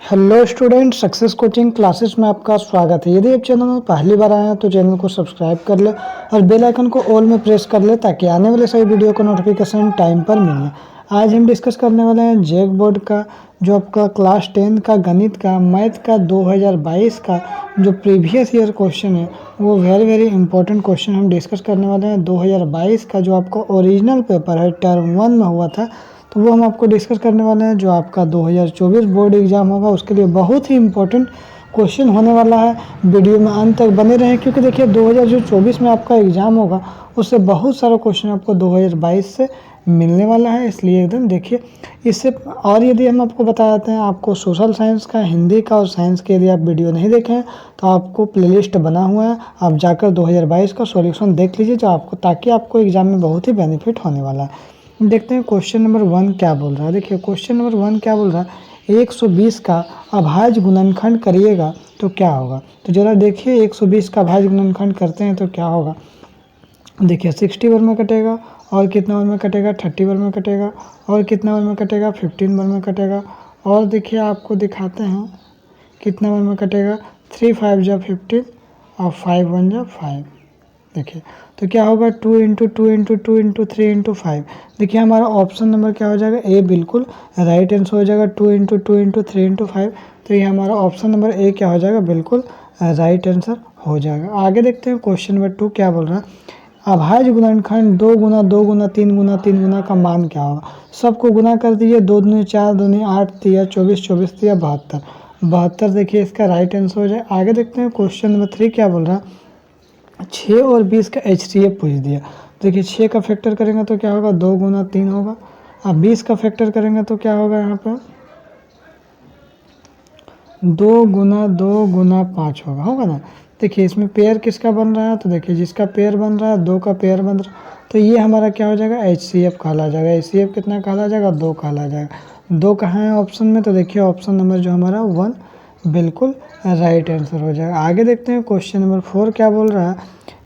Hello student, success coaching classes में आपका स्वागत है। यदि आप चैनल में पहली बार आए हैं तो चैनल को सब्सक्राइब कर ले और बेल आइकन को ऑल में प्रेस कर ले ताकि आने वाले सभी वीडियो का नोटिफिकेशन टाइम पर मिले। आज हम डिस्कस करने वाले हैं जैक बोर्ड का जो आपका क्लास 10 का गणित का मैथ का 2022 का जो प्रीवियस ईयर क्वेश्चन है वो वेरी इंपॉर्टेंट क्वेश्चन हम डिस्कस करने वाले हैं। 2022 का जो आपका ओरिजिनल पेपर है टर्म 1 में हुआ था तो वो हम आपको डिस्कस करने वाले हैं। जो आपका 2024 बोर्ड एग्ज़ाम होगा उसके लिए बहुत ही इम्पोर्टेंट क्वेश्चन होने वाला है। वीडियो में अंत तक बने रहें क्योंकि देखिए 2024 में आपका एग्ज़ाम होगा उससे बहुत सारा क्वेश्चन आपको 2022 से मिलने वाला है, इसलिए एकदम देखिए इससे। और यदि हम आपको बता देते हैं आपको सोशल साइंस का, हिंदी का और साइंस के यदि आप वीडियो नहीं देखे हैं तो आपको प्लेलिस्ट बना हुआ है, आप जाकर 2022 का सॉल्यूशन देख लीजिए जो आपको, ताकि आपको एग्ज़ाम में बहुत ही बेनिफिट होने वाला है। देखते हैं क्वेश्चन नंबर 1 क्या बोल रहा है। देखिए क्वेश्चन नंबर 1 क्या बोल रहा है, 120 का अभाज्य गुणनखंड करिएगा तो क्या होगा। तो जरा देखिए 120 का अभाज्य गुणनखंड करते हैं तो क्या होगा। देखिए 60 वर में कटेगा और कितना वर में कटेगा, 30 वर में कटेगा और कितना वर में कटेगा, 15 वर में कटेगा। और देखिए आपको दिखाते हैं कितना वर में कटेगा, 3 5 जा 15 और 5 1 जा 5। देखिए तो क्या होगा 2 × 2 × 2 × 3 × 5। देखिए हमारा ऑप्शन नंबर क्या हो जाएगा, ए बिल्कुल राइट आंसर हो जाएगा। 2 × 2 × 3 × 5, तो ये हमारा ऑप्शन नंबर ए क्या हो जाएगा, बिल्कुल राइट आंसर हो जाएगा। आगे देखते हैं क्वेश्चन नंबर 2 क्या बोल रहा है, अभाज्य गुणनखंड 2 × 2 × 3 × 3 गुना का मान क्या होगा। सबको गुना कर दीजिए, 2 दूनी 4, 2 दूनी 8, 3 24, 24 3 72, 72 देखिए इसका राइट आंसर हो जाए। आगे देखते हैं क्वेश्चन नंबर 3 क्या बोल रहा है, 6 और 20 का HCF पूछ दिया। देखिए 6 का फैक्टर करेंगे तो क्या होगा, 2 × 3 होगा। अब 20 का फैक्टर करेंगे तो क्या होगा, यहाँ पर 2 × 2 × 5 होगा ना। देखिए इसमें पेयर किसका बन रहा है, तो देखिए जिसका पेयर बन रहा है 2 का पेयर बन रहा है तो ये हमारा क्या हो जाएगा, HCF कहला जाएगा। HCF कितना कहला जाएगा, 2 कहला जाएगा। 2 कहाँ है ऑप्शन में, तो देखिए ऑप्शन नंबर जो हमारा 1 बिल्कुल राइट आंसर हो जाएगा। आगे देखते हैं क्वेश्चन नंबर 4 क्या बोल रहा है,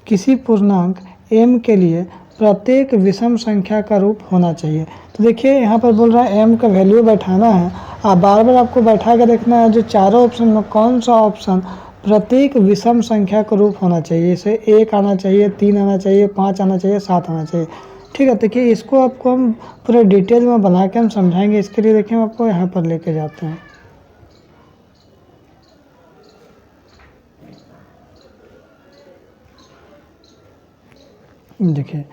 किसी पूर्णांक m के लिए प्रत्येक विषम संख्या का रूप होना चाहिए। तो देखिए यहाँ पर बोल रहा है m का वैल्यू बैठाना है, आप बार बार आपको बैठा के देखना है जो चारों ऑप्शन में कौन सा ऑप्शन प्रत्येक विषम संख्या का रूप होना चाहिए। जैसे 1 आना चाहिए, 3 आना चाहिए, 5 आना चाहिए, 7 आना चाहिए। ठीक है, देखिए इसको आपको हम पूरे डिटेल में बना के हम समझाएंगे। इसके लिए देखिए हम आपको यहाँ पर लेके जाते हैं। देखिए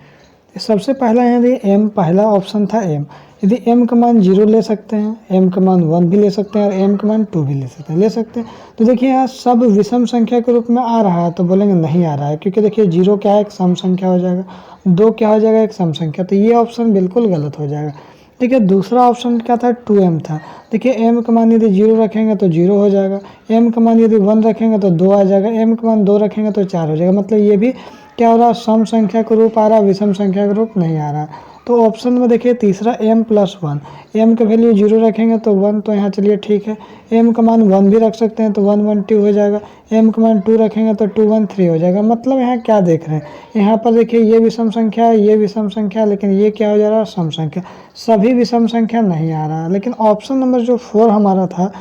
सबसे पहला यदि m पहला ऑप्शन था m, यदि m का मान 0 ले सकते हैं, m का मान 1 भी ले सकते हैं और m का मान 2 भी ले सकते हैं। तो देखिए यहाँ सब विषम संख्या के रूप में आ रहा है तो बोलेंगे नहीं आ रहा है, क्योंकि देखिए 0 क्या है, एक सम संख्या हो जाएगा, 2 क्या हो जाएगा, एक सम संख्या, तो ये ऑप्शन बिल्कुल गलत हो जाएगा। देखिए दूसरा ऑप्शन क्या था, 2m था। देखिए m का मान यदि 0 रखेंगे तो 0 हो जाएगा, m का मान यदि 1 रखेंगे तो 2 आ जाएगा, m का मान 2 रखेंगे तो 4 हो जाएगा। मतलब ये भी क्या हो रहा, सम संख्या का रूप आ रहा, विषम संख्या का रूप नहीं आ रहा। तो ऑप्शन में देखिए तीसरा m+1, m का वैल्यू 0 रखेंगे तो 1, तो यहाँ चलिए ठीक है। m का मान 1 भी रख सकते हैं तो 1 1 2 हो जाएगा, m का मान 2 रखेंगे तो 2 1 3 हो जाएगा। मतलब यहाँ क्या देख रहे हैं, यहाँ पर देखिए ये विषम संख्या है, ये विषम संख्या, लेकिन ये क्या हो जा रहा है, सम संख्या। सभी विषम संख्या नहीं आ रहा, लेकिन ऑप्शन नंबर जो 4 हमारा था,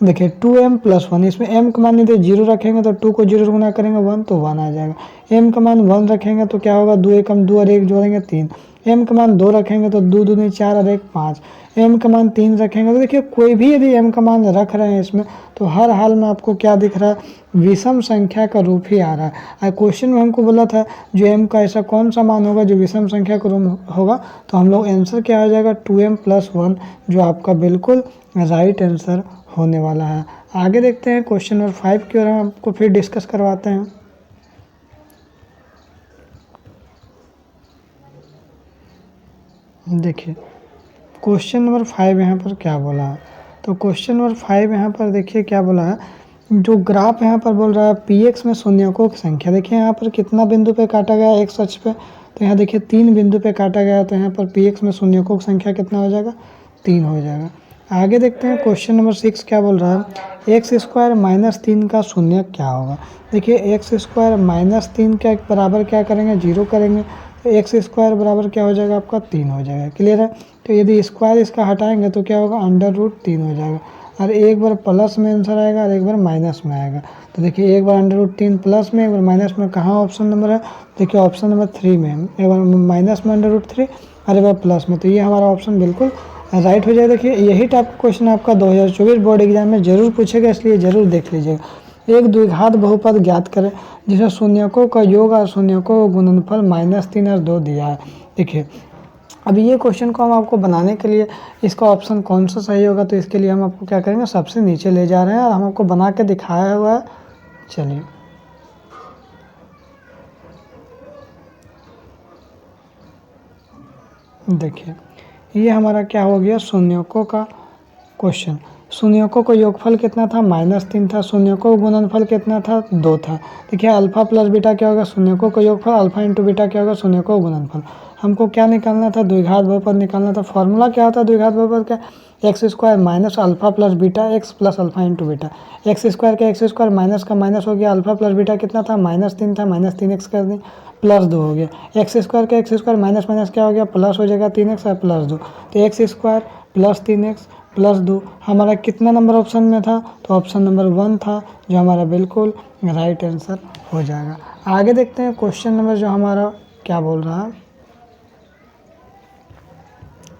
देखिए 2m+1, इसमें m का मान यदि 0 रखेंगे तो 2 को 0 गुना करेंगे 1 तो 1 आ जाएगा। m का मान 1 रखेंगे तो क्या होगा, 2 एकम 2 और 1 जोड़ेंगे 3। m का मान 2 रखेंगे तो 2 दूनी 4 और 1 5। m का मान 3 रखेंगे तो देखिए कोई भी यदि m का मान रख रहे हैं इसमें तो हर हाल में आपको क्या दिख रहा है, विषम संख्या का रूप ही आ रहा है। क्वेश्चन में हमको बोला था जो m का ऐसा कौन सा मान होगा जो विषम संख्या का रूप होगा, तो हम लोग आंसर क्या हो जाएगा, 2m+1 जो आपका बिल्कुल राइट आंसर होने वाला है। आगे देखते हैं क्वेश्चन नंबर 5 की ओर हम आपको फिर डिस्कस करवाते हैं। देखिए क्वेश्चन नंबर 5 यहाँ पर क्या बोला है, तो क्वेश्चन नंबर 5 यहाँ पर देखिए क्या बोला है, जो ग्राफ यहाँ पर बोल रहा है px में शून्यकों की संख्या। देखिए यहाँ पर कितना बिंदु पे काटा गया है, एक्स अक्ष पे, तो यहाँ देखिए 3 बिंदु पे काटा गया है, तो यहाँ पर px में शून्यकों की संख्या कितना हो जाएगा, 3 हो जाएगा। आगे देखते हैं क्वेश्चन नंबर 6 क्या बोल रहा है, x² - 3 का शून्य क्या होगा। देखिए x² - 3 के बराबर क्या करेंगे, 0 करेंगे, तो x² बराबर क्या हो जाएगा, आपका 3 हो जाएगा। क्लियर है, तो यदि स्क्वायर इसका हटाएंगे तो क्या होगा, √3 हो जाएगा। और एक बार प्लस में आंसर आएगा और एक बार माइनस में आएगा। तो देखिए एक बार √3 प्लस में, एक बार माइनस में, कहाँ ऑप्शन नंबर है? देखिए ऑप्शन नंबर 3 में, एक बार माइनस में √3 और एक बार प्लस में। तो ये हमारा ऑप्शन बिल्कुल राइट हो जाए। देखिए यही टाइप का क्वेश्चन आपका 2024 बोर्ड एग्जाम में जरूर पूछेगा, इसलिए जरूर देख लीजिएगा। एक द्विघात बहुपद ज्ञात करें जिसमें शून्यकों का योग और शून्यकों का गुणनफल -3 और 2 दिया है। देखिए अब ये क्वेश्चन को हम आपको बनाने के लिए इसका ऑप्शन कौन सा सही होगा, तो इसके लिए हम आपको क्या करेंगे, सबसे नीचे ले जा रहे हैं और हम आपको बना के दिखाया हुआ है। चलिए देखिए ये हमारा क्या हो गया, शून्यकों का क्वेश्चन। शून्यकों का योगफल कितना था? -3 था। शून्यकों का गुणनफल कितना था? 2 था। देखिए अल्फा प्लस बीटा क्या होगा? शून्यकों का योगफल। अल्फा इंटू बीटा क्या होगा? शून्यकों का गुणनफल। हमको क्या निकालना था? द्विघात बहुपद निकालना था। फॉर्मूला क्या होता है द्विघात बहुपद का? x² minus alpha plus beta x plus alpha into beta. x² का x² माइनस का माइनस हो गया। अल्फा प्लस बीटा कितना था? -3 था, -3x कर दी, +2 हो गया। x² का x² माइनस माइनस क्या हो गया? प्लस हो जाएगा 3x और +2। तो x² प्लस 3x प्लस 2 हमारा कितना नंबर ऑप्शन में था? तो ऑप्शन नंबर 1 था, जो हमारा बिल्कुल राइट आंसर हो जाएगा। आगे देखते हैं क्वेश्चन नंबर जो हमारा क्या बोल रहा है,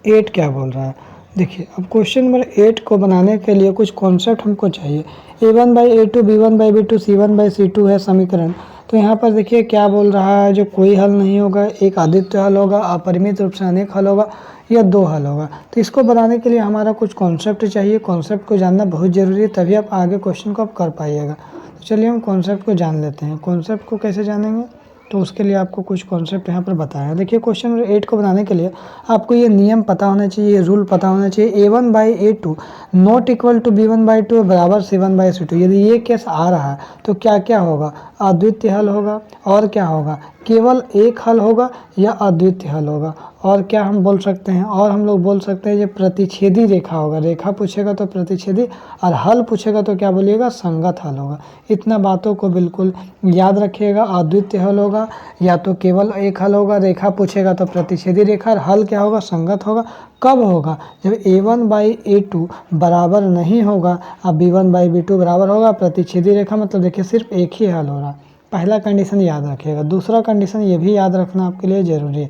8 क्या बोल रहा है। देखिए अब क्वेश्चन नंबर 8 को बनाने के लिए कुछ कॉन्सेप्ट हमको चाहिए। a1/a2 b1/b2 c1/c2 है समीकरण। तो यहाँ पर देखिए क्या बोल रहा है, जो कोई हल नहीं होगा, एक अद्वितीय हल होगा, अपरिमित रूप से अनेक हल होगा, या 2 हल होगा। तो इसको बनाने के लिए हमारा कुछ कॉन्सेप्ट चाहिए। कॉन्सेप्ट को जानना बहुत ज़रूरी है, तभी आप आगे क्वेश्चन को आप कर पाइएगा। तो चलिए हम कॉन्सेप्ट को जान लेते हैं। कॉन्सेप्ट को कैसे जानेंगे, तो उसके लिए आपको कुछ कॉन्सेप्ट यहाँ पर बताया है। देखिए क्वेश्चन नंबर 8 को बनाने के लिए आपको ये नियम पता होना चाहिए, ये रूल पता होना चाहिए। a1/a2 not equal to b1/2 बराबर c1/c2। यदि ये केस आ रहा है तो क्या क्या होगा? अद्वितीय हल होगा, और क्या होगा? केवल एक हल होगा, या अद्वितीय हल होगा। और क्या हम बोल सकते हैं? और हम लोग बोल सकते हैं ये प्रतिच्छेदी रेखा होगा। रेखा पूछेगा तो प्रतिच्छेदी, और हल पूछेगा तो क्या बोलिएगा? संगत हल होगा। इतना बातों को बिल्कुल याद रखिएगा। अद्वितीय हल होगा, या तो केवल एक हल होगा। रेखा पूछेगा तो प्रतिच्छेदी रेखा, और हल क्या होगा? संगत होगा। कब होगा? जब a1/a2 बराबर नहीं होगा और b1/b2 बराबर होगा। प्रतिच्छेदी रेखा मतलब देखिए सिर्फ एक ही हल हो रहा। पहला कंडीशन याद रखिएगा। दूसरा कंडीशन ये भी याद रखना आपके लिए ज़रूरी है,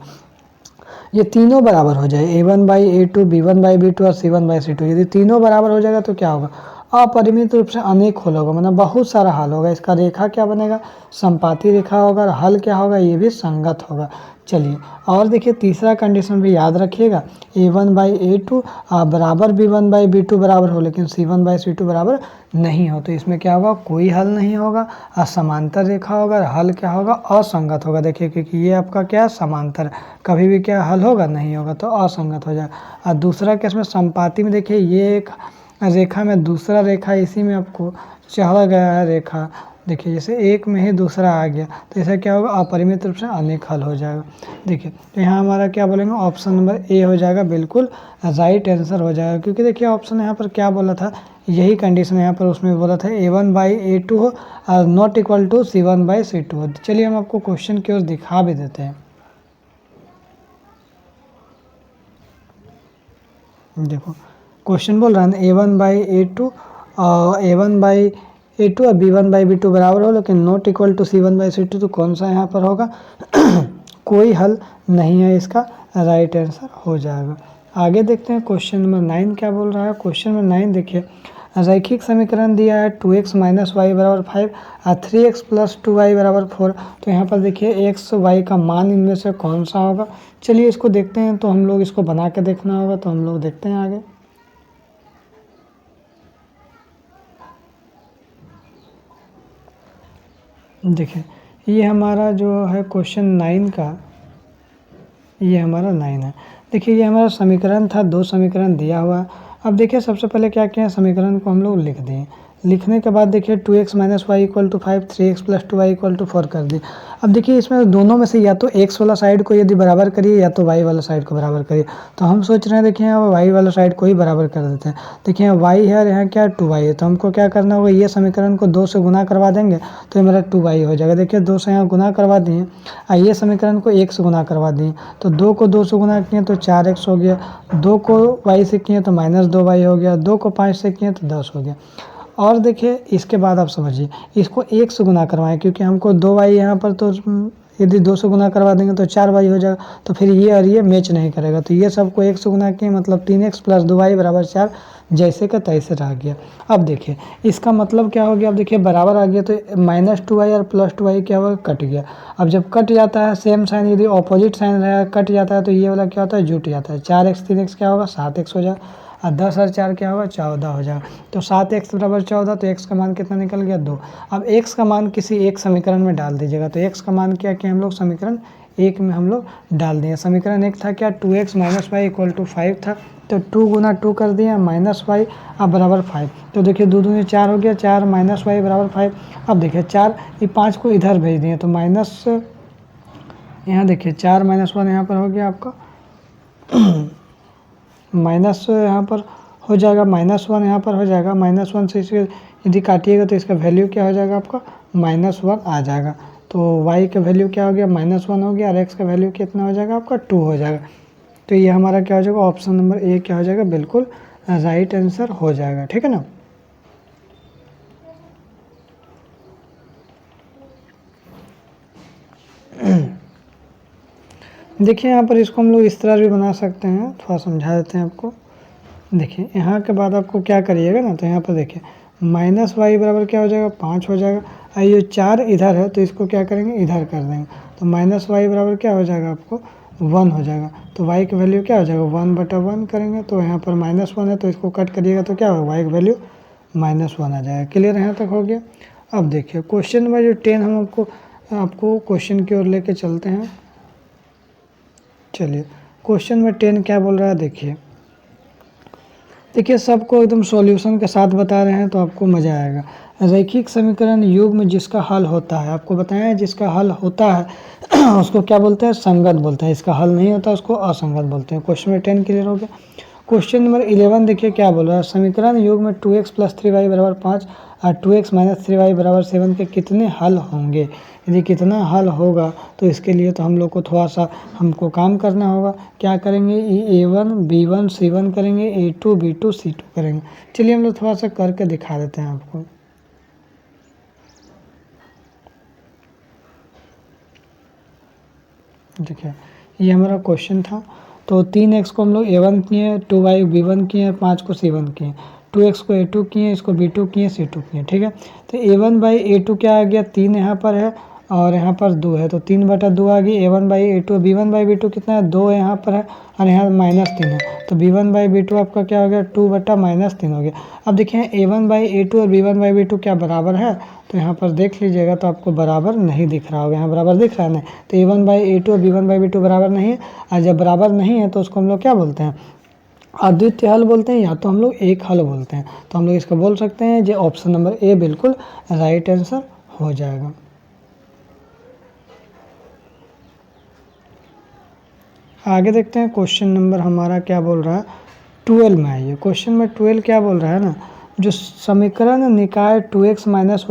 ये तीनों बराबर हो जाए, a1/a2 b1/b2 और c1/c2। यदि तीनों बराबर हो जाएगा तो क्या होगा? अपरिमित रूप से अनेक हल होगा, मतलब बहुत सारा हल होगा। इसका रेखा क्या बनेगा? संपाती रेखा होगा, और हल क्या होगा? ये भी संगत होगा। चलिए और देखिए तीसरा कंडीशन भी याद रखिएगा, a1/a2 बराबर b1/b2 बराबर हो, लेकिन c1/c2 बराबर नहीं हो। तो इसमें क्या होगा? कोई हल नहीं होगा, असमांतर रेखा होगा, और हल क्या होगा? असंगत होगा। देखिए क्योंकि ये आपका क्या है? समांतर, कभी भी क्या हल होगा? नहीं होगा, तो असंगत हो जाएगा। और दूसरा केस में संपाती में देखिए ये एक रेखा में दूसरा रेखा इसी में आपको चढ़ा गया है रेखा। देखिए जैसे एक में ही दूसरा आ गया, तो ऐसा क्या होगा? अपरिमित रूप से अनेक हल हो जाएगा। देखिए तो यहाँ हमारा क्या बोलेंगे? ऑप्शन नंबर ए हो जाएगा, बिल्कुल राइट आंसर हो जाएगा। क्योंकि देखिए ऑप्शन यहाँ पर क्या बोला था, यही कंडीशन यहाँ पर उसमें बोला था a1/a2 हो और नॉट इक्वल टू c1/c2 हो। चलिए हम आपको क्वेश्चन की ओर दिखा भी देते हैं। देखो क्वेश्चन बोल रहा है a1/a2 और b1/b2 बराबर हो, लेकिन नॉट इक्वल टू c1/c2। तो कौन सा यहाँ पर होगा? कोई हल नहीं है, इसका राइट आंसर हो जाएगा। आगे देखते हैं क्वेश्चन नंबर 9 क्या बोल रहा है। क्वेश्चन नंबर 9 देखिए, रैखिक समीकरण दिया है 2x - y बराबर 5 और 3x + 2y बराबर 4। तो यहाँ पर देखिए x y का मान इनमें से कौन सा होगा। चलिए इसको देखते हैं। तो हम लोग इसको बना के देखना होगा, तो हम लोग देखते हैं आगे। देखिए ये हमारा जो है क्वेश्चन 9 का, ये हमारा 9 है। देखिए ये हमारा समीकरण था, 2 समीकरण दिया हुआ है। अब देखिए सबसे पहले क्या किया, समीकरण को हम लोग लिख दिए। लिखने के बाद देखिए 2x minus y equal to 5, 3x plus 2y equal to 4 कर दी। अब देखिए इसमें दोनों में से या तो x वाला साइड को यदि बराबर करिए या तो y वाला साइड को बराबर करिए। तो हम सोच रहे हैं देखिए यहाँ y वाला साइड को ही बराबर कर देते हैं। देखिए y है और यहाँ क्या 2y है, तो हमको क्या करना होगा, ये समीकरण को 2 से गुना करवा देंगे तो ये मेरा 2y हो जाएगा। देखिए 2 से यहाँ गुना करवा दिए और ये समीकरण को 1 से गुना करवा दिए, तो 2 को 2 से गुना किए तो 4x हो गया, 2 को y से किए तो -2y हो गया, 2 को 5 से किए तो 10 हो गया। और देखिए इसके बाद आप समझिए इसको 1 से गुना करवाएं, क्योंकि हमको 2y यहाँ पर, तो यदि 2 से गुना करवा देंगे तो 4y हो जाएगा, तो फिर ये और ये मैच नहीं करेगा, तो ये सबको 1 से गुना किए मतलब 3x प्लस 2y बराबर 4, जैसे का तैसे रह गया। अब देखिए इसका मतलब क्या हो गया, अब देखिए बराबर आ गया तो -2y और +2y क्या होगा, कट गया। अब जब कट जाता है सेम साइन, यदि ऑपोजिट साइन रहेगा कट जाता है तो ये वाला क्या होता है, जुट जाता है। 4x 3x क्या होगा, 7x हो जाएगा, और 10 और 4 क्या होगा, 14 हो जाएगा। तो 7x बराबर 14, तो x का मान कितना निकल गया, 2। अब x का मान किसी एक समीकरण में डाल दीजिएगा, तो x का मान क्या किया हम लोग, समीकरण 1 में हम लोग डाल दिए। समीकरण 1 था क्या, 2x minus y equal to 5 था, तो 2 गुना 2 कर दिया -y अब बराबर 5। तो देखिए 2 दूनी 4 हो गया, 4 -y बराबर 5। अब देखिए 4 ये 5 को इधर भेज दिए तो माइनस, यहाँ देखिए 4 -1 यहाँ पर हो गया आपका माइनस यहाँ पर हो जाएगा, -1 यहाँ पर हो जाएगा, -1 से इसे यदि काटिएगा तो इसका वैल्यू क्या हो जाएगा आपका, -1 आ जाएगा। तो y का वैल्यू क्या हो गया, -1 हो गया, और x का वैल्यू कितना हो जाएगा आपका, 2 हो जाएगा। तो ये हमारा क्या हो जाएगा, ऑप्शन नंबर ए क्या हो जाएगा, बिल्कुल राइट आंसर हो जाएगा। ठीक है ना। देखिए यहाँ पर इसको हम लोग इस तरह भी बना सकते हैं, थोड़ा समझा देते हैं आपको। देखिए यहाँ के बाद आपको क्या करिएगा ना, तो यहाँ पर देखिए -y बराबर क्या हो जाएगा, 5 हो जाएगा, और ये 4 इधर है तो इसको क्या करेंगे, इधर कर देंगे, तो -y बराबर क्या हो जाएगा आपको, 1 हो जाएगा। तो y की वैल्यू क्या हो जाएगा, 1/1 करेंगे, तो यहाँ पर -1 है तो इसको कट करिएगा तो क्या होगा, y की वैल्यू -1 आ जाएगा। क्लियर यहाँ तक हो गया। अब देखिए क्वेश्चन नंबर जो 10 हम आपको क्वेश्चन की ओर लेके चलते हैं। चलिए क्वेश्चन में 10 क्या बोल रहा है, देखिए सबको एकदम सॉल्यूशन के साथ बता रहे हैं तो आपको मज़ा आएगा। रैखिक समीकरण युग्म जिसका हल होता है, आपको बताया जिसका हल होता है उसको क्या बोलते हैं, संगत बोलते हैं, इसका हल नहीं होता उसको असंगत बोलते हैं। क्वेश्चन में 10 क्लियर हो गया। क्वेश्चन नंबर 11 देखिए क्या बोल रहा है, समीकरण युग्म 2x + 3y बराबर 5 और 2x - 3y बराबर 7 के कितने हल होंगे। यदि कितना हल होगा तो इसके लिए तो हम लोग को थोड़ा सा हमको काम करना होगा। क्या करेंगे, A1 B1 C1 करेंगे, A2 B2 C2 करेंगे। चलिए हम लोग थोड़ा सा करके दिखा देते हैं आपको। देखिए ये हमारा क्वेश्चन था, तो 3x को हम लोग A1 किए, 2y B1 किए, 5 को C1 किए, 2x को A2 किए, इसको B2 किए, C2 किए। ठीक है, तो A1/A2 क्या आ गया, 3 यहाँ पर है और यहाँ पर 2 है, तो 3/2 आ गई। A1/A2 B1/B2 कितना है, 2 यहाँ पर है और यहाँ -3 है, तो B1/B2 आपका क्या हो गया, 2/-3 हो गया। अब देखिए A1/A2 और B1/B2 क्या बराबर है, तो यहाँ पर देख लीजिएगा तो आपको बराबर नहीं दिख रहा होगा, यहाँ बराबर दिख रहा है नहीं, तो A1/A2 और B1/B2 बराबर नहीं है। और जब बराबर नहीं है तो उसको हम लोग क्या बोलते हैं, अद्वितीय हल बोलते हैं, या तो हम लोग एक हल बोलते हैं। तो हम लोग इसको बोल सकते हैं जो ऑप्शन नंबर ए बिल्कुल राइट आंसर हो जाएगा। आगे देखते हैं क्वेश्चन नंबर हमारा क्या बोल रहा है, 12 में आइए। क्वेश्चन में 12 क्या बोल रहा है ना, जो समीकरण निकाय 2x - y -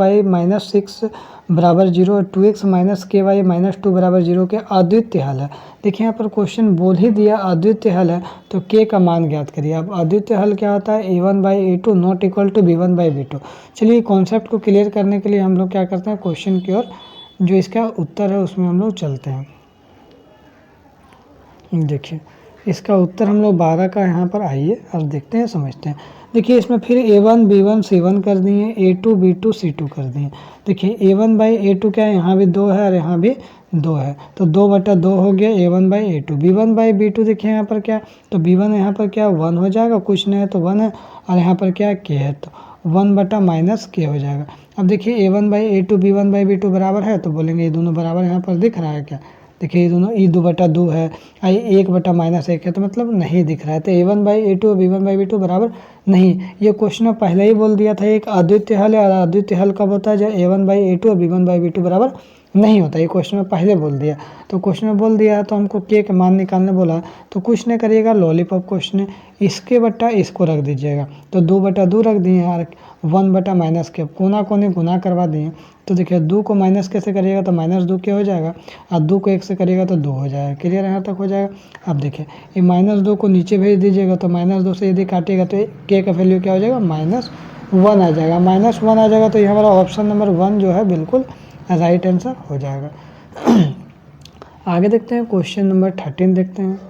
6 बराबर 0 और 2x - ky - 2 बराबर 0 के अद्वितीय हल है। देखिए यहाँ पर क्वेश्चन बोल ही दिया अद्वितीय हल है, तो k का मान ज्ञात करिए। अब अद्वितीय हल क्या होता है, A1/A2 not equal to B1/B2। चलिए कॉन्सेप्ट को क्लियर करने के लिए हम लोग क्या करते हैं, क्वेश्चन की ओर जो इसका उत्तर है उसमें हम लोग चलते हैं। देखिए इसका उत्तर हम लोग 12 का यहाँ पर आइए और देखते हैं, समझते हैं। देखिए इसमें फिर A1 B1 C1 कर दिए, A2 B2 C2 कर दिए। देखिए A1/A2 क्या है, यहाँ भी 2 है और यहाँ भी 2 है, तो 2/2 हो गया A1/A2। B1/B2 देखिए यहाँ पर क्या, तो B1 यहाँ पर क्या 1 हो जाएगा, कुछ नहीं है तो 1 है, और यहाँ पर क्या k है, तो 1/-k हो जाएगा। अब देखिए A1/A2 B1/B2 बराबर है, तो बोलेंगे ये दोनों बराबर यहाँ पर दिख रहा है क्या, देखिए ये दोनों ई 2/2 है, आई 1/-1 है, तो मतलब नहीं दिख रहा है। तो a1/a2 और b1/b2 बराबर नहीं। ये क्वेश्चन में पहले ही बोल दिया था एक अद्वितीय हल है, और अद्वितीय हल कब होता है जब a1/a2 और b1/b2 बराबर नहीं होता। ये क्वेश्चन में पहले बोल दिया, तो क्वेश्चन में बोल दिया तो हमको के मान निकालने बोला, तो कुछ नहीं करिएगा, लॉलीपॉप क्वेश्चन है, इसके बट्टा इसको रख दीजिएगा। तो 2/2 रख दिए और 1/- के कोना कोने गुना करवा दिए। तो देखिए 2 को माइनस कैसे करिएगा, तो -2 क्या हो जाएगा, और 2 को 1 से करिएगा तो 2 हो जाएगा। क्लियर यहाँ तक हो जाएगा। अब देखिए ये -2 को नीचे भेज दीजिएगा, तो -2 से यदि काटिएगा तो के का वैल्यू क्या हो जाएगा, -1 आ जाएगा। -1 आ जाएगा तो ये हमारा ऑप्शन नंबर 1 जो है बिल्कुल राइट आंसर हो जाएगा। आगे देखते हैं, क्वेश्चन नंबर 13 देखते हैं।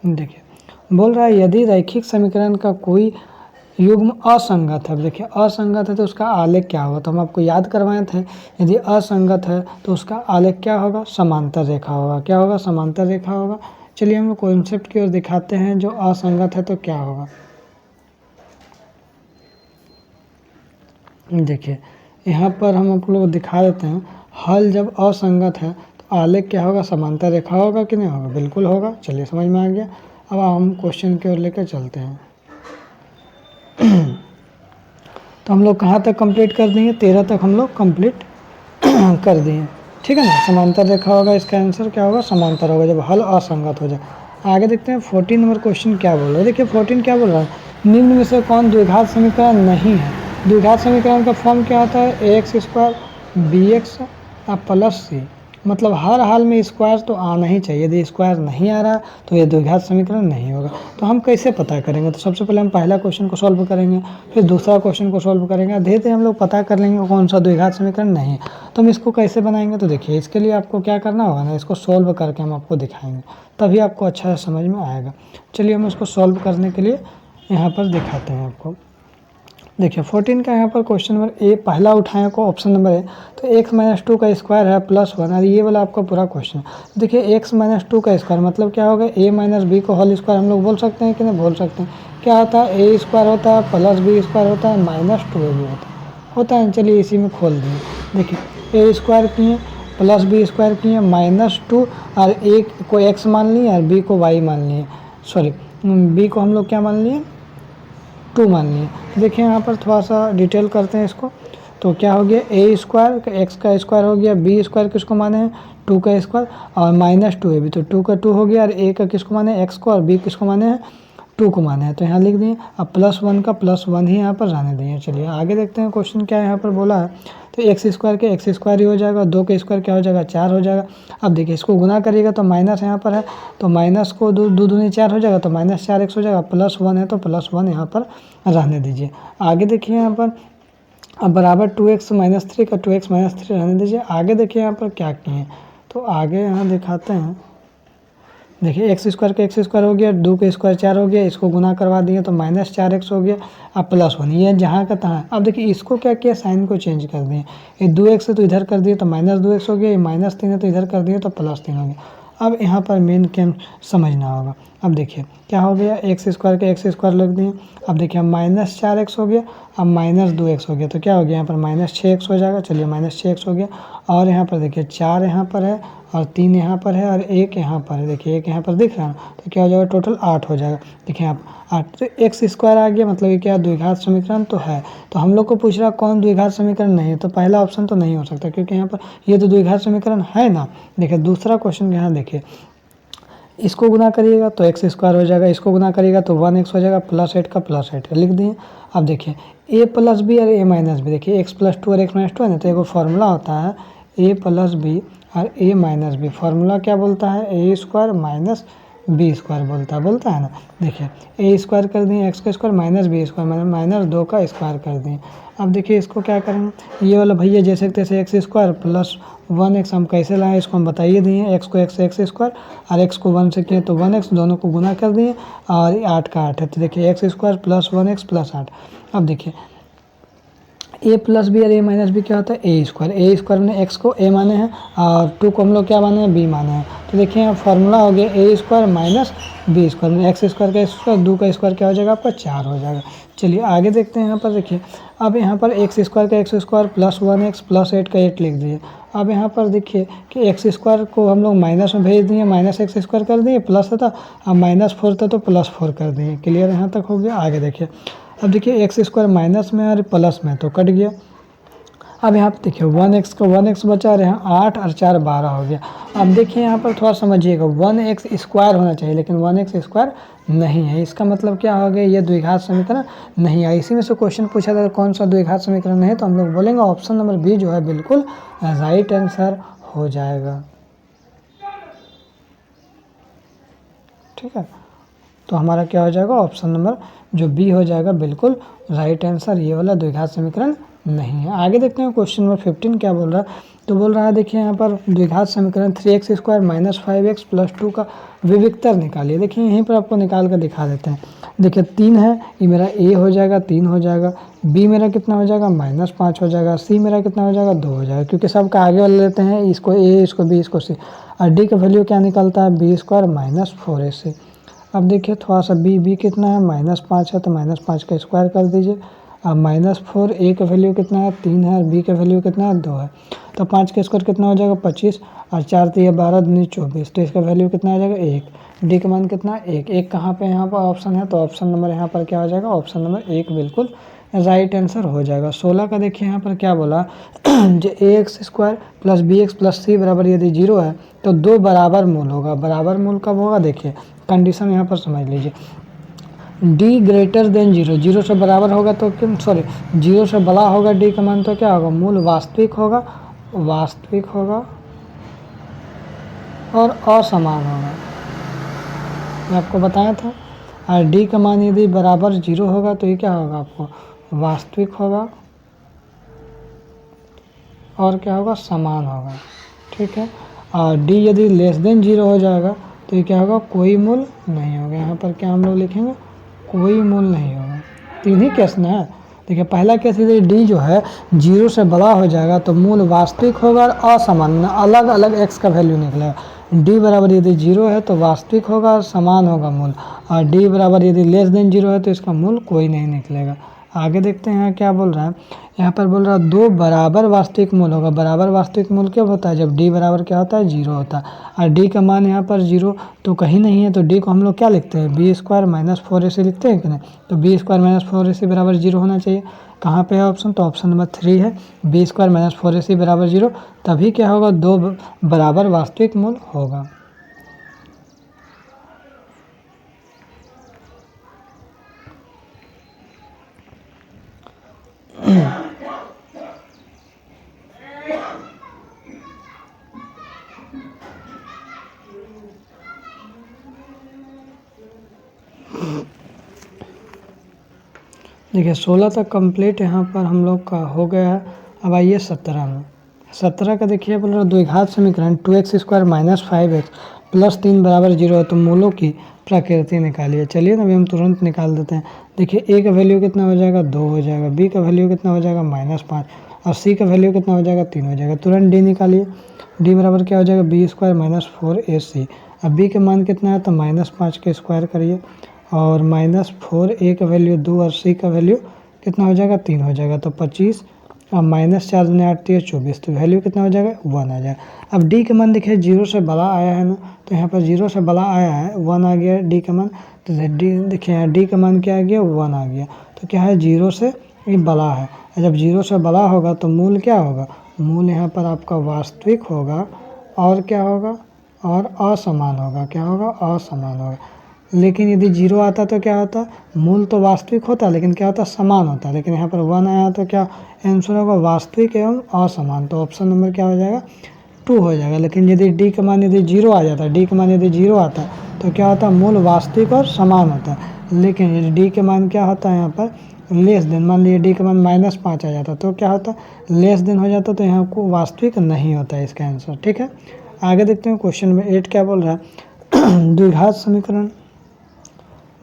देखिए बोल रहा है यदि रैखिक समीकरण का कोई युग्म असंगत है। देखिए असंगत है तो उसका आलेख क्या होगा, तो हम आपको याद करवाए थे, यदि असंगत है तो उसका आलेख क्या होगा, समांतर रेखा होगा। क्या होगा, समांतर रेखा होगा। चलिए हम लोग कॉन्सेप्ट की ओर दिखाते हैं, जो असंगत है तो क्या होगा। देखिए यहाँ पर हम आप लोग दिखा देते हैं, हल जब असंगत है तो आलेख क्या होगा, समांतर रेखा होगा कि नहीं होगा, बिल्कुल होगा। चलिए समझ में आ गया। अब हम क्वेश्चन की ओर लेकर चलते हैं। तो हम लोग कहाँ तक कंप्लीट कर दिए, 13 तक हम लोग कंप्लीट कर दिए, ठीक है ना। समांतर रेखा होगा, इसका आंसर क्या होगा, समांतर होगा जब हल असंगत हो जाए। आगे देखते हैं 14 नंबर क्वेश्चन क्या बोल रहा है। देखिए 14 क्या बोल रहा है, निम्न में से कौन द्विघात समीकरण नहीं है। द्विघात समीकरण का फॉर्म क्या होता है, ax² bx प्लस c, मतलब हर हाल में स्क्वायर तो आना ही चाहिए। यदि स्क्वायर नहीं आ रहा तो ये द्विघात समीकरण नहीं होगा। तो हम कैसे पता करेंगे, तो सबसे पहले हम पहला क्वेश्चन को सॉल्व करेंगे, फिर दूसरा क्वेश्चन को सॉल्व करेंगे, धीरे धीरे हम लोग पता कर लेंगे कौन सा द्विघात समीकरण नहीं है। तो हम इसको कैसे बनाएंगे, तो देखिए इसके लिए आपको क्या करना होगा ना, इसको सॉल्व करके हम आपको दिखाएंगे, तभी आपको अच्छा से समझ में आएगा। चलिए हम इसको सॉल्व करने के लिए यहाँ पर दिखाते हैं आपको। देखिए 14 का यहाँ पर क्वेश्चन नंबर ए पहला उठाएं को ऑप्शन नंबर है, तो x-2 का स्क्वायर है +1, और ये वाला आपका पूरा क्वेश्चन। देखिए x-2 का स्क्वायर मतलब क्या होगा, a - b को होल स्क्वायर हम लोग बोल सकते हैं कि नहीं बोल सकते हैं। क्या होता है, a स्क्वायर होता है +b² होता है -2ab होता है। चलिए इसी में खोल दिए। देखिए a स्क्वायर किए +b² किए -2, और a को x मान लिए और b को y मान लिए, सॉरी b को हम लोग क्या मान लिए, 2 मान लिए। देखिए यहाँ पर थोड़ा सा डिटेल करते हैं इसको। तो क्या हो गया, a² x का स्क्वायर हो गया, b² किसको माने हैं, 2 का स्क्वायर, और -2ab, तो 2 का 2 हो गया, और a का किसको माने, x को, और b किसको माने हैं, 2 को माने हैं। तो यहाँ लिख दिए। अब +1 का +1 ही यहाँ पर रहने दिए। चलिए आगे देखते हैं क्वेश्चन क्या यहाँ पर बोला है। तो x² के x² ही हो जाएगा, 2 का स्क्वायर क्या हो जाएगा, 4 हो जाएगा। अब देखिए इसको गुना करिएगा तो माइनस यहाँ पर है, तो माइनस को 2 दूनी 4 हो जाएगा, तो -4x हो जाएगा, +1 है तो +1 यहाँ पर रहने दीजिए। आगे देखिए यहाँ पर अब बराबर 2x - 3 का 2x - 3 रहने दीजिए। आगे देखिए यहाँ पर क्या किए हैं, तो आगे यहाँ दिखाते हैं। देखिए x² का x² हो गया, 2 का स्क्वायर 4 हो गया, इसको गुना करवा दिए तो -4x हो गया, अब +1, ये जहाँ का तहाँ। अब देखिए इसको क्या किया, साइन को चेंज कर दिए, ये 2x है तो इधर कर दिए तो -2x हो गया, ये -3 है तो इधर कर दिए तो +3 हो गया। अब यहाँ पर मेन क्या समझना होगा। अब देखिए क्या हो गया, x² के x² लग दिए। अब देखिए -4x हो गया, अब -2x हो गया, तो क्या हो गया यहाँ पर -6x हो जाएगा। चलिए -6x हो गया, और यहाँ पर देखिए 4 यहाँ पर है, और 3 यहाँ पर है, और 1 यहाँ पर है। देखिए 1 यहाँ पर दिख रहा है, तो क्या हो जाएगा, टोटल 8 हो जाएगा। देखिए आप 8, तो x² आ गया, मतलब ये क्या द्विघात समीकरण तो है। तो हम लोग को पूछ रहा कौन द्विघात समीकरण नहीं है, तो पहला ऑप्शन तो नहीं हो सकता, क्योंकि यहाँ पर ये तो द्विघात समीकरण है ना। देखिए दूसरा क्वेश्चन यहाँ देखिए, इसको गुना करिएगा तो x² हो जाएगा, इसको गुना करिएगा तो 1x हो जाएगा, +8 का +8 लिख दिए। अब देखिए a + b और a - b, देखिए x + 2 और x - 2 है ना, तो एक फार्मूला होता है a + b और a - b। फार्मूला क्या बोलता है, a² - b² बोलता है ना। देखिए a² कर दिए x का स्क्वायर -b² -2 का स्क्वायर कर दिए। अब देखिए इसको क्या करेंगे, ये वाला भैया जैसे तैसे x² + 1x हम कैसे लाएँ, इसको हम बताइए दिए। x को x² और x को 1 से किए तो 1x, दोनों को गुना कर दिए, और 8 का 8 है, तो देखिए x² + 1x + 8। अब देखिए ए प्लस बी और ए माइनस बी क्या होता है ए स्क्वायर में एक्स को ए माने हैं और 2 को हम लोग क्या माने हैं बी माने हैं। तो देखिए यहाँ फॉर्मूला हो गया ए स्क्वायर माइनस बी स्क्वायर में एक्स स्क्वायर का स्क्वायर 2 का स्क्वायर क्या हो जाएगा आपका 4 हो जाएगा। चलिए आगे देखते हैं। यहाँ पर देखिए अब यहाँ पर x square plus 1x plus 8 का 8 लिख दिए। अब यहाँ पर देखिए कि एक्स स्क्वायर को हम लोग माइनस में भेज दिए, माइनस एक्स स्क्वायर कर दिए, प्लस था अब -4 था तो +4 कर दिए। क्लियर यहाँ तक हो गया। आगे देखिए अब देखिए एक्स स्क्वायर माइनस में और प्लस में तो कट गया। अब यहाँ पर देखिए 1x का 1x बचा रहे हैं 8 और 4 12 हो गया। अब देखिए यहाँ पर थोड़ा समझिएगा 1x स्क्वायर होना चाहिए लेकिन 1x स्क्वायर नहीं है। इसका मतलब क्या हो गया, ये द्विघात समीकरण नहीं है। इसी में से क्वेश्चन पूछा था कौन सा द्विघात समीकरण है, तो हम लोग बोलेंगे ऑप्शन नंबर बी जो है बिल्कुल राइट आंसर हो जाएगा। ठीक है, तो हमारा क्या हो जाएगा ऑप्शन नंबर जो बी हो जाएगा बिल्कुल राइट आंसर। ये वाला द्विघात समीकरण नहीं है। आगे देखते हैं क्वेश्चन नंबर 15 क्या बोल रहा है। तो बोल रहा है देखिए यहाँ पर द्विघात समीकरण 3x square minus 5x plus 2 का विविक्तर निकालिए। देखिए यहीं पर आपको निकाल कर दिखा देते हैं। देखिए 3 है, ये मेरा a हो जाएगा 3 हो जाएगा, b मेरा कितना हो जाएगा -5 हो जाएगा, c मेरा कितना हो जाएगा 2 हो जाएगा, क्योंकि सबका आगे वाले लेते हैं, इसको a इसको b इसको c, और d का वैल्यू क्या निकलता है b स्क्वायर माइनस 4ac। अब देखिए थोड़ा सा b कितना है -5 है तो -5 का स्क्वायर कर दीजिए। अब -4 a का वैल्यू कितना है 3 है और b का वैल्यू कितना है 2 है, तो 5 का स्क्वायर कितना हो जाएगा 25 और 4 तो ये 12 दूनी 24, तो इसका वैल्यू कितना आ जाएगा 1। डी का मान कितना है 1 कहाँ पे यहाँ पर ऑप्शन है, तो ऑप्शन नंबर यहाँ पर क्या हो जाएगा ऑप्शन नंबर 1 बिल्कुल राइट आंसर हो जाएगा। 16 का देखिए यहाँ पर क्या बोला जो ax square plus bx plus c बराबर यदि 0 है तो 2 बराबर मूल होगा। बराबर मूल कब होगा, देखिए कंडीशन यहाँ पर समझ लीजिए। d ग्रेटर देन 0, 0 से बराबर होगा तो क्यों 0 से बड़ा होगा d का मान तो क्या होगा मूल वास्तविक होगा और असमान होगा, मैं आपको बताया था। और d का मान यदि बराबर 0 होगा तो ये क्या होगा आपको वास्तविक होगा और क्या होगा समान होगा। ठीक है, और d यदि लेस देन 0 हो जाएगा तो ये क्या होगा कोई मूल नहीं होगा। यहाँ पर क्या हम लोग लिखेंगे कोई मूल नहीं होगा। तीन ही केस ना है। देखिए पहला केस यदि d जो है 0 से बड़ा हो जाएगा तो मूल वास्तविक होगा और असमान, अलग अलग x का वैल्यू निकलेगा। d बराबर यदि 0 है तो वास्तविक होगा और समान होगा मूल, और d बराबर यदि लेस देन 0 है तो इसका मूल कोई नहीं निकलेगा। आगे देखते हैं यहाँ क्या बोल रहा है। यहाँ पर बोल रहा है 2 बराबर वास्तविक मूल होगा। बराबर वास्तविक मूल कब होता है, जब d बराबर क्या होता है 0 होता है, और d का मान यहाँ पर 0 तो कहीं नहीं है, तो d को हम लोग क्या लिखते हैं b स्क्वायर माइनस 4ac लिखते हैं कि नहीं, तो b स्क्वायर माइनस 4ac बराबर 0 होना चाहिए। कहाँ पे है ऑप्शन, तो ऑप्शन नंबर 3 है, b स्क्वायर माइनस 4ac बराबर 0, तभी क्या होगा 2 बराबर वास्तविक मूल होगा। देखिए 16 तक कंप्लीट यहाँ पर हम लोग का हो गया है। अब आइए 17 में। 17 का देखिए बोल रहा द्विघात समीकरण 2x square minus 5x plus 3 बराबर 0 है तो मूलों की प्रकृति निकालिए। चलिए ना अभी हम तुरंत निकाल देते हैं। देखिए a का वैल्यू कितना हो जाएगा 2 हो जाएगा, b का वैल्यू कितना हो जाएगा -5 और c का वैल्यू कितना हो जाएगा 3 हो जाएगा। तुरंत d निकालिए। d बराबर क्या हो जाएगा b स्क्वायर माइनस 4ac। अब b का मान कितना है तो -5 का स्क्वायर करिए, और -4 a का वैल्यू 2 और c का वैल्यू कितना हो जाएगा 3 हो जाएगा, तो 25 और -4 दूनी 8 24, तो वैल्यू कितना हो जाएगा 1 आ जाएगा। अब d का मान देखिए 0 से बड़ा आया है ना, तो यहाँ पर 0 से बड़ा आया है 1 आ गया d का मान, तो d देखिए यहाँ d का मान क्या आ गया 1 आ गया, तो क्या है 0 से ये बड़ा है। जब 0 से बड़ा होगा तो मूल क्या होगा, मूल यहाँ पर आपका वास्तविक होगा और क्या होगा और असमान होगा। क्या होगा असमान होगा। लेकिन यदि 0 आता तो क्या होता, मूल तो वास्तविक होता लेकिन क्या होता समान होता, लेकिन यहाँ पर 1 आया तो क्या आंसर होगा वास्तविक एवं असमान, तो ऑप्शन नंबर क्या हो जाएगा 2 हो जाएगा। लेकिन यदि d का मान यदि 0 आ जाता, d का मान यदि 0 आता तो क्या होता मूल वास्तविक और समान होता, लेकिन यदि d का मान क्या होता है यहाँ पर लेस देन, मान लीजिए d का मान -5 आ जाता तो क्या होता लेस देन हो जाता, तो यहाँ को वास्तविक नहीं होता है इसका आंसर। ठीक है, आगे देखते हैं क्वेश्चन में 8 क्या बोल रहा है।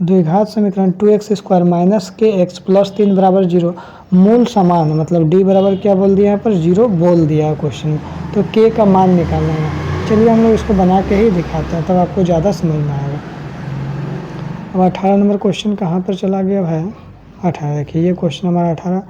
द्विघात समीकरण 2x² माइनस के एक्स प्लस 3 बराबर 0, मूल समान है, मतलब डी बराबर क्या बोल दिया यहाँ पर 0 बोल दिया है क्वेश्चन में, तो के का मान निकालना है। चलिए हम लोग इसको बना के ही दिखाते हैं, तब आपको ज़्यादा समझ में आएगा। अब 18 नंबर क्वेश्चन कहाँ पर चला गया भाई, 18, देखिए ये क्वेश्चन हमारा 18।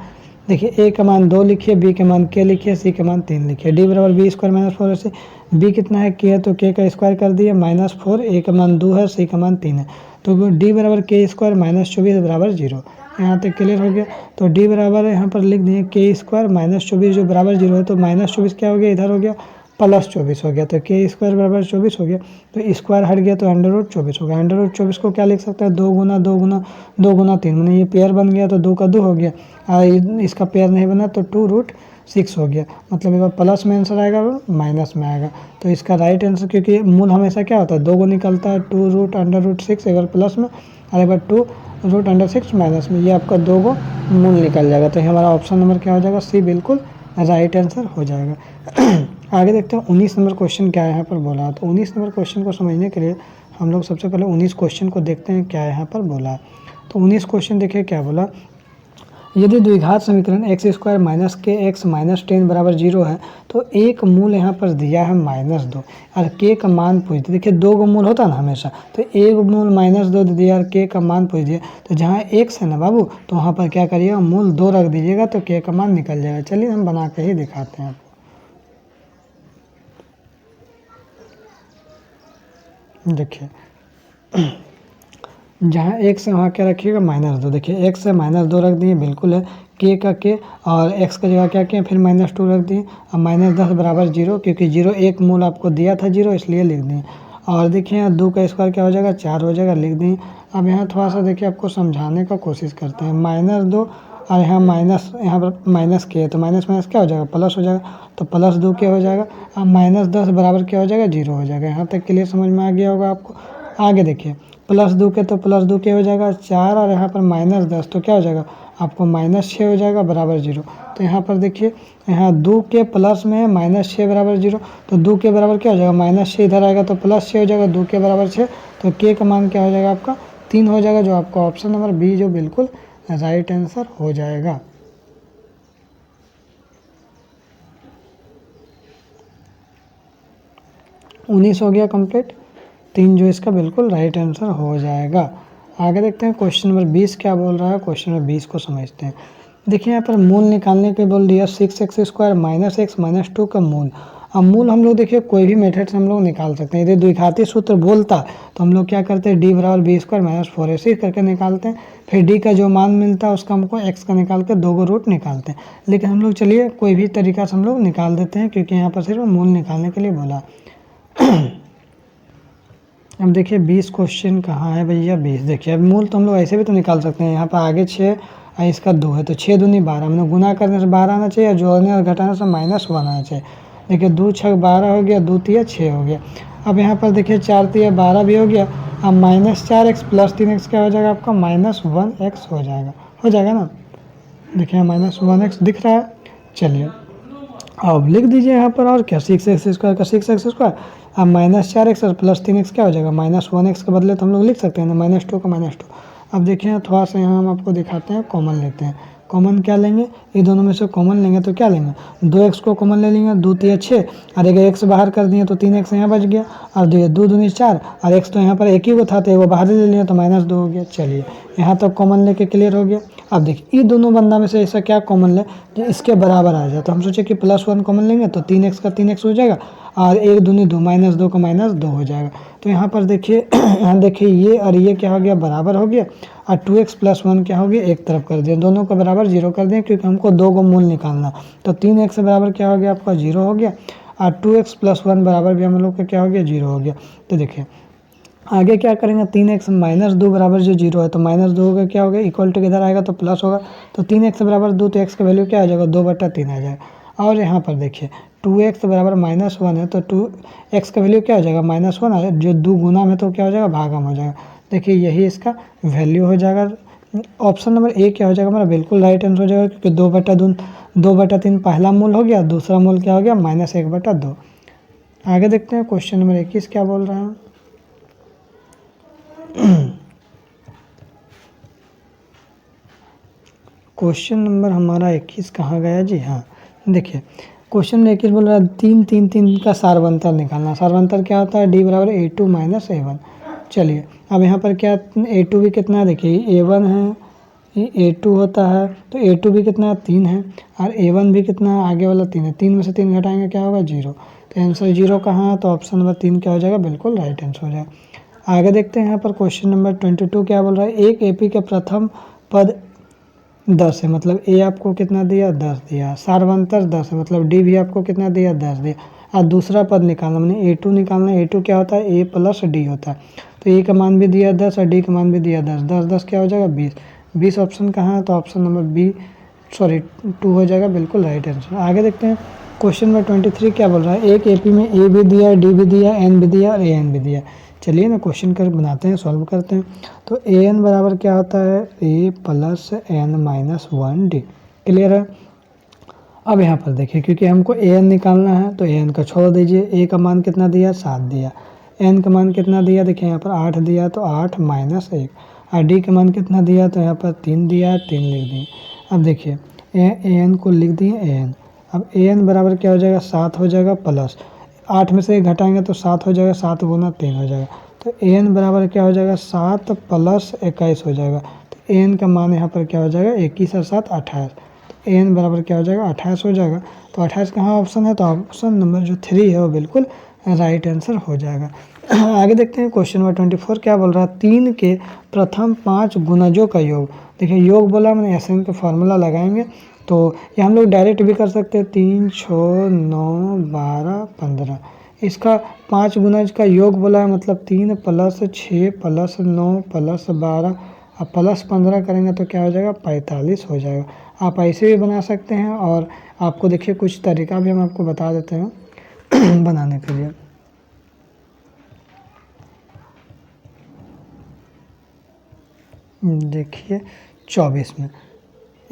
देखिए ए का मान 2 लिखिए, बी के मान के लिखिए, सी के मान 3 लिखिए। डी बराबर b² माइनस 4 से बी कितना है के है, तो के का स्क्वायर कर दिए -4, ए का मान 2 है, सी का मान 3 है, तो डी बराबर के² -24 बराबर 0। यहाँ तक क्लियर हो गया। तो डी बराबर यहाँ पर लिख दिए के² -24 जो बराबर 0 है, तो -24 क्या हो गया, इधर हो गया +24 हो गया, तो के² बराबर 24 हो गया। तो स्क्वायर हट गया तो √24 हो गया। √24 को क्या लिख सकते हैं, 2 गुना 2 गुना 2 गुना 3, मैंने ये पेयर बन गया तो 2 का 2 हो गया, और इसका पेयर नहीं बना तो 2√6 हो गया। मतलब एक बार प्लस में आंसर आएगा और माइनस में आएगा। तो इसका राइट आंसर, क्योंकि मूल हमेशा क्या होता है 2 को निकलता है, 2√6 एक बार प्लस में और एक बार 2√6 माइनस में, ये आपका 2 को मूल निकल जाएगा। तो हमारा ऑप्शन नंबर क्या हो जाएगा, सी बिल्कुल राइट आंसर हो जाएगा। आगे देखते हैं 19 नंबर क्वेश्चन क्या यहाँ पर बोला। तो 19 नंबर क्वेश्चन को समझने के लिए हम लोग सबसे पहले 19 क्वेश्चन को देखते हैं क्या यहाँ पर बोला। तो 19 क्वेश्चन देखिए क्या बोला, यदि द्विघात समीकरण x² माइनस के एक्स माइनस 10 बराबर 0 है, तो एक मूल यहाँ पर दिया है -2 और k का मान पूछ दिया। देखिए 2 को मूल होता है ना हमेशा, तो एक मूल -2 दिया और k का मान पूछ दिया, तो जहाँ x है ना बाबू, तो वहाँ पर क्या करिएगा, मूल 2 रख दीजिएगा तो k का मान निकल जाएगा। चलिए हम बना के ही दिखाते हैं। देखिए जहाँ x है वहाँ क्या रखिएगा, -2। देखिए x है -2 रख दिए, बिल्कुल है, k का k और x का जगह क्या किया, फिर -2 रख दिए, और -10 बराबर 0, क्योंकि 0 एक मूल आपको दिया था 0, इसलिए लिख दिए। और देखिए यहाँ 2 का स्क्वायर क्या हो जाएगा, 4 हो जाएगा, लिख दिए। अब यहाँ थोड़ा सा देखिए आपको समझाने का कोशिश करते हैं। -2 और यहाँ यहाँ पर माइनस के है, तो माइनस माइनस क्या हो जाएगा, प्लस हो जाएगा, तो +2 क्या हो जाएगा, अब -10 बराबर क्या हो जाएगा, 0 हो जाएगा। यहाँ तक क्लियर समझ में आ गया होगा आपको। आगे देखिए +2 के, तो +2 क्या हो जाएगा 4, और यहाँ पर -10 तो क्या हो जाएगा आपको -6 हो जाएगा बराबर 0। तो यहाँ पर देखिए यहाँ 2 के प्लस में है -6 बराबर 0, तो 2 के बराबर क्या हो जाएगा, -6 इधर आएगा तो +6 हो जाएगा, 2 के बराबर 6, तो k का मान क्या हो जाएगा आपका 3 हो जाएगा, जो आपका ऑप्शन नंबर बी जो बिल्कुल राइट आंसर हो जाएगा। उन्नीस हो गया कंप्लीट, 3 जो इसका बिल्कुल राइट आंसर हो जाएगा। आगे देखते हैं क्वेश्चन नंबर 20 क्या बोल रहा है। क्वेश्चन नंबर 20 को समझते हैं। देखिए यहाँ पर मूल निकालने के बोल दिया 6x² माइनस x माइनस 2 का मूल। अब मूल हम लोग देखिए कोई भी मेथड से हम लोग निकाल सकते हैं। यदि द्विघाती सूत्र बोलता तो हम लोग क्या करते हैं, d बराबर b² माइनस 4 ऐसे करके निकालते हैं। फिर d का जो मान मिलता है उसका हमको x का निकाल के 2 को रूट निकालते हैं। लेकिन हम लोग चलिए कोई भी तरीका से हम लोग निकाल देते हैं, क्योंकि यहाँ पर सिर्फ मूल निकालने के लिए बोला। अब देखिए 20 क्वेश्चन कहाँ है भैया, 20 देखिए। अब मूल तो हम लोग ऐसे भी तो निकाल सकते हैं। यहाँ पर आगे 6 और इसका 2 है, तो 6 दूनी 12, हमने गुना करने से 12 आना चाहिए, जोड़ने और घटाने से -1 आना चाहिए। देखिए 2 6 12 हो गया, 2 3 6 हो गया। अब यहाँ पर देखिए 4 3 12 भी हो गया। अब -4x + 3x क्या हो जाएगा आपका, -1x हो जाएगा ना। देखिए -1x दिख रहा है। चलिए अब लिख दीजिए यहाँ पर, और क्या 6x² का 6x², अब -4x और +3x क्या हो जाएगा, -1x के बदले तो हम लोग लिख सकते हैं ना -2 का -2। अब देखिए थोड़ा सा यहाँ हम आपको दिखाते हैं, कॉमन लेते हैं। कॉमन क्या लेंगे, ये दोनों में से कॉमन लेंगे तो क्या लेंगे, 2x को कॉमन ले लेंगे, 2 3 6 और एक x बाहर कर दिए तो 3x यहाँ बच गया, और 2 दूनी 4 और x तो यहाँ पर एक ही को था तो वो बाहर ले लिया तो -2 हो गया। चलिए यहाँ तक कॉमन लेके क्लियर हो गया। अब देखिए ये दोनों बंदा में से ऐसा क्या कॉमन ले जो इसके बराबर आ जाए, तो हम सोचे कि +1 कॉमन लेंगे तो 3x का 3x हो जाएगा, और 1 दूनी 2 -2 का -2 हो जाएगा। तो यहाँ पर देखिए यहाँ देखिए ये और ये क्या हो गया, बराबर हो गया, और 2x + 1 क्या हो गया, एक तरफ कर दिया, दोनों को बराबर 0 कर दिया, क्योंकि हमको 2 को मूल निकालना। तो 3x बराबर क्या हो गया आपका 0 हो गया, और 2x + 1 बराबर भी हम लोग का क्या हो गया 0 हो गया। तो देखिए आगे क्या करेंगे, 3x -2 बराबर जो 0 है, तो -2 होगा क्या हो गया, इक्वल टू किधर आएगा तो प्लस होगा, तो 3x बराबर 2, तो x का वैल्यू क्या आ जाएगा 2/3 आ जाएगा। और यहाँ पर देखिए 2x बराबर -1 है, तो 2x का वैल्यू क्या हो जाएगा -1 है, जो 2 गुना में तो क्या हो जाएगा भागम हो जाएगा। देखिए यही इसका वैल्यू हो जाएगा। ऑप्शन नंबर ए क्या हो जाएगा हमारा बिल्कुल राइट आंसर हो जाएगा, क्योंकि 2/3 पहला मूल हो गया, दूसरा मूल क्या हो गया -1/2। आगे देखते हैं क्वेश्चन नंबर 21 क्या बोल रहा है। क्वेश्चन नंबर हमारा 21 कहाँ गया जी? हाँ देखिए क्वेश्चन में 21 बोल रहा है 3 3 3 का सारवंतर निकालना। सारवंतर क्या होता है? डी बराबर A2 माइनस A1। चलिए अब यहाँ पर क्या A2 भी कितना है? देखिए A1 है, ये A2 होता है तो A2 भी कितना है? 3 है, और A1 भी कितना है? आगे वाला 3 है। 3 में से 3 घटाएंगे क्या होगा? 0। तो आंसर 0 कहाँ है? तो ऑप्शन नंबर 3 क्या हो जाएगा? बिल्कुल राइट आंसर हो जाएगा। आगे देखते हैं यहाँ पर क्वेश्चन नंबर 22 क्या बोल रहा है? एक AP के प्रथम पद 10 है, मतलब A आपको कितना दिया? 10 दिया। सारवंतर 10 है, मतलब D भी आपको कितना दिया? 10 दिया। और दूसरा पद निकालना, मैंने A2 निकालना। A2 क्या होता है? A प्लस D होता है। तो A का मान भी दिया 10 और D का मान भी दिया 10। 10 10 क्या हो जाएगा? 20। 20 ऑप्शन कहाँ है? तो ऑप्शन नंबर 2 हो जाएगा, बिल्कुल राइट आंसर। आगे देखते हैं क्वेश्चन नंबर 23 क्या बोल रहा है? एक AP में A भी दिया, D भी दिया, N भी दिया और AN भी दिया। चलिए ना क्वेश्चन कर बनाते हैं, सॉल्व करते हैं। तो AN बराबर क्या होता है? A plus N minus 1D। Clear है? अब यहाँ पर देखिए क्योंकि हमको AN निकालना है तो AN का छोड़ दीजिए। A का मान कितना दिया? 7 दिया। N का मान कितना दिया? देखिए यहाँ पर 8 दिया, तो 8 माइनस 1। और D का मान कितना दिया? तो यहाँ पर 3 दिया, 3 लिख दिए। अब देखिए AN को लिख दिए AN। अब AN बराबर क्या हो जाएगा? 7 हो जाएगा, प्लस 8 में से 1 घटाएंगे तो 7 हो जाएगा, 7 गुना 3 हो जाएगा। तो AN बराबर क्या हो जाएगा? 7 प्लस 21 हो जाएगा। तो AN का मान यहाँ पर क्या हो जाएगा? 21 और 7 28। तो AN बराबर क्या हो जाएगा? 28 हो जाएगा। तो 28 कहाँ ऑप्शन है? तो ऑप्शन नंबर जो 3 है वो बिल्कुल राइट आंसर हो जाएगा। आगे देखते हैं क्वेश्चन नंबर 24 क्या बोल रहा है? 3 के प्रथम 5 गुणजों का योग। देखिए योग बोला, मैंने SN का फॉर्मूला लगाएंगे तो ये हम लोग डायरेक्ट भी कर सकते हैं। 3 6 9 12 15। इसका 5 गुणज का योग बोला है, मतलब 3 प्लस 6 प्लस 9 प्लस 12 और प्लस 15 करेंगे तो क्या हो जाएगा? 45 हो जाएगा। आप ऐसे भी बना सकते हैं, और आपको देखिए कुछ तरीका भी हम आपको बता देते हैं बनाने के लिए। देखिए 24 में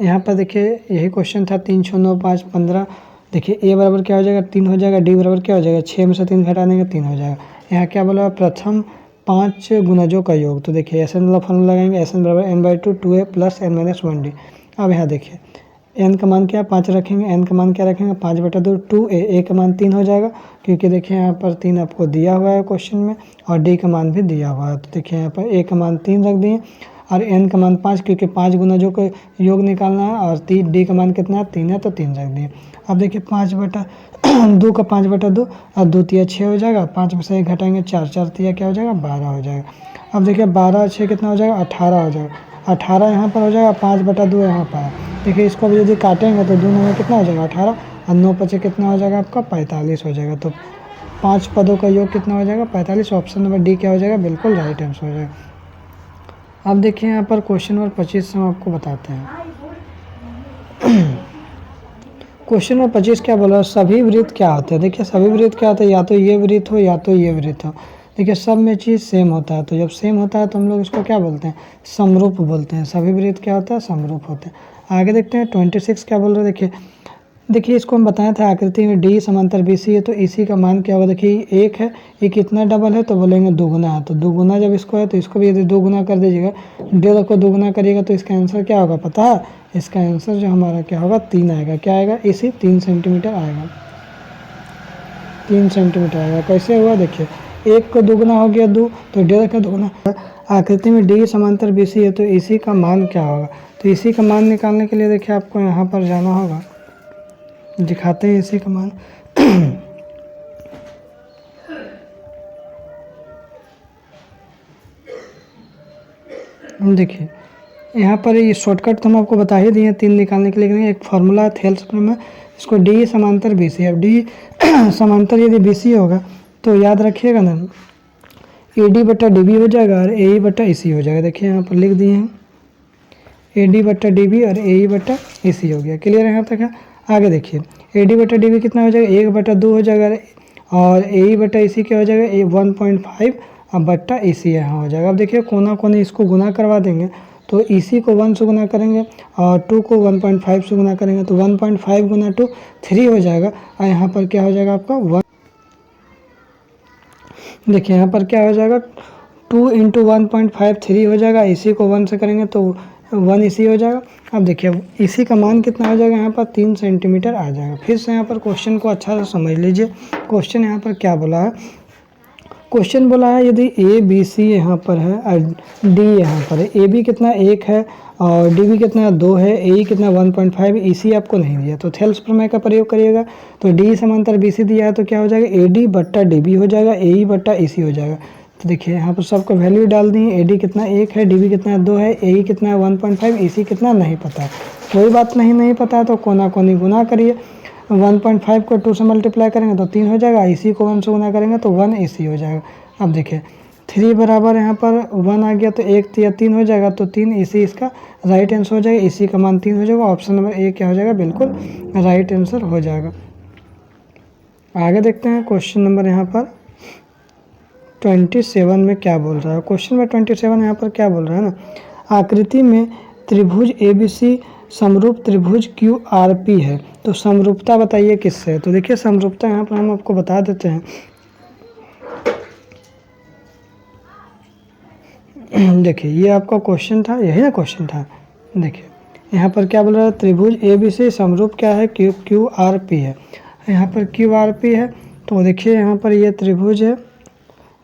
यहाँ पर देखिए यही क्वेश्चन था। 3 6 9 5 15। देखिए A बराबर क्या हो जाएगा? 3 हो जाएगा। D बराबर क्या हो जाएगा? 6 में से 3 घटा देंगे 3 हो जाएगा। यहाँ क्या बोला? प्रथम 5 गुणजों का योग। तो देखिए SN वाला फॉर्मूला लगाएंगे। SN बराबर n/2 2A plus n minus 1D। अब यहाँ देखिए n का मान क्या? 5 रखेंगे। n का मान क्या रखेंगे? 5/2 2A। A का मान 3 हो जाएगा, क्योंकि देखिए यहाँ पर 3 आपको दिया हुआ है क्वेश्चन में, और D का मान भी दिया हुआ है। तो देखिए यहाँ पर A का मान 3 रख दिए और n का मान 5, क्योंकि 5 गुणजों का योग निकालना है, और D का मान कितना है? 3 है, तो 3 रख दिए। अब देखिए 5/2 का 5/2 और 2 तिया 6 हो जाएगा। 5 में से 1 घटाएंगे 4, 4 तिया क्या हो जाएगा? 12 हो जाएगा। अब देखिए 12 और 6 कितना हो जाएगा? 18 हो जाएगा। 18 यहाँ पर हो जाएगा, 5/2 यहाँ पर है। देखिए इसको भी यदि काटेंगे तो 2 में कितना हो जाएगा? 18, और 9 5 कितना हो जाएगा आपका? 45 हो जाएगा। तो 5 पदों का योग कितना हो जाएगा? 45। ऑप्शन नंबर D क्या हो जाएगा? बिल्कुल राइट आंसर हो जाएगा। अब देखिए यहाँ पर क्वेश्चन नंबर 25 हम आपको बताते हैं। क्वेश्चन नंबर 25 क्या बोला? सभी वृत्त क्या होते हैं? देखिए सभी वृत्त क्या होते हैं? या तो ये वृत्त हो या तो ये वृत्त हो। देखिए सब में चीज़ सेम होता है, तो जब सेम होता है तो हम लोग इसको क्या बोलते हैं? समरूप बोलते हैं। सभी वृत्त क्या होता है? समरूप होते हैं। आगे देखते हैं 26 क्या बोल रहे हैं? देखिए इसको हम बताया था आकृति में D समांतर BC है, तो इसी का मान क्या होगा? देखिए 1 है, ये कितना डबल है? तो बोलेंगे 2 गुना है। तो 2 गुना जब इसको है तो इसको भी यदि 2 गुना कर दीजिएगा, डेढ़ को 2 गुना करिएगा तो इसका आंसर क्या होगा पता है? इसका आंसर जो हमारा क्या होगा? 3 आएगा। क्या आएगा? इसी 3 सेंटीमीटर आएगा। 3 सेंटीमीटर आएगा। कैसे हुआ? देखिए 1 को 2 गुना हो गया 2, तो डेढ़ का 2 गुना। आकृति में D समांतर BC है, तो इसी का मान क्या होगा? तो इसी का मान निकालने के लिए देखिए आपको यहाँ पर जाना होगा, दिखाते हैं इसी का मान। देखिए यहाँ पर ये शॉर्टकट तो हम आपको बता ही दिए 3 निकालने के लिए, लेकिन एक फार्मूला है थेल्स में, इसको D समांतर BC। अब D समांतर यदि BC होगा तो याद रखिएगा ना, AD/DB हो जाएगा और AE/EC हो जाएगा। देखिए यहाँ पर लिख दिए हैं AD/DB और AE/EC हो गया। क्लियर है यहाँ तक है? आगे देखिए AD/DB कितना हो जाएगा? 1/2 हो जाएगा, और AE/EC क्या हो जाएगा? 1.5 अब बट्टा EC यहाँ हो जाएगा। अब देखिए कोना कोने इसको गुना करवा देंगे, तो EC को 1 से गुना करेंगे और 2 को 1.5 से गुना करेंगे, तो 1.5 गुना 2 3 हो जाएगा, और यहाँ पर क्या हो जाएगा आपका 1। देखिए यहाँ पर क्या हो जाएगा? 2 × 1.5 3 हो जाएगा। EC को 1 से करेंगे तो 1 EC हो जाएगा। अब देखिए इसी का मान कितना हो जाएगा, यहाँ पर 3 सेंटीमीटर आ जाएगा। फिर से यहाँ पर क्वेश्चन को अच्छा से समझ लीजिए। क्वेश्चन यहाँ पर क्या बोला है, क्वेश्चन बोला है यदि ए बी सी यहाँ पर है और डी यहाँ पर है, ए बी कितना 1 है और डी बी कितना 2 है, ए कितना 1.5, ई सी आपको नहीं दिया तो थेल्स प्रमेय का प्रयोग करिएगा। तो डी समांतर बी सी दिया है तो क्या हो जाएगा, ए डी बट्टा डी बी हो जाएगा, ए ई बट्टा ई सी हो जाएगा। तो देखिए यहाँ पर सबको वैल्यू डाल दी है, ए डी कितना 1 है, डी बी कितना 2 है, ए ई कितना 1.5, ई सी कितना नहीं पता है। कोई बात नहीं पता है तो कोना कोनी गुना करिए। 1.5 को 2 से मल्टीप्लाई करेंगे तो 3 हो जाएगा, इसी को 1 से गुना करेंगे तो 1 इसी हो जाएगा। अब देखिए 3 बराबर यहाँ पर 1 आ गया तो 1 या 3 हो जाएगा, तो 3 इसी इसका राइट आंसर हो जाएगा, इसी का मान 3 हो जाएगा। ऑप्शन नंबर ए क्या हो जाएगा, बिल्कुल राइट आंसर हो जाएगा। आगे देखते हैं क्वेश्चन नंबर यहाँ पर 27 में क्या बोल रहा है। क्वेश्चन नंबर 27 यहाँ पर क्या बोल रहा है ना, आकृति में त्रिभुज ABC समरूप त्रिभुज QRP है, तो समरूपता बताइए किससे। तो देखिए समरूपता यहाँ पर हम आपको बता देते हैं। देखिए ये आपका क्वेश्चन था, यही ना क्वेश्चन था। देखिए यहाँ पर क्या बोल रहा है, त्रिभुज ABC समरूप क्या है, QRP है। यहाँ पर QRP है तो देखिए यहाँ पर ये त्रिभुज है,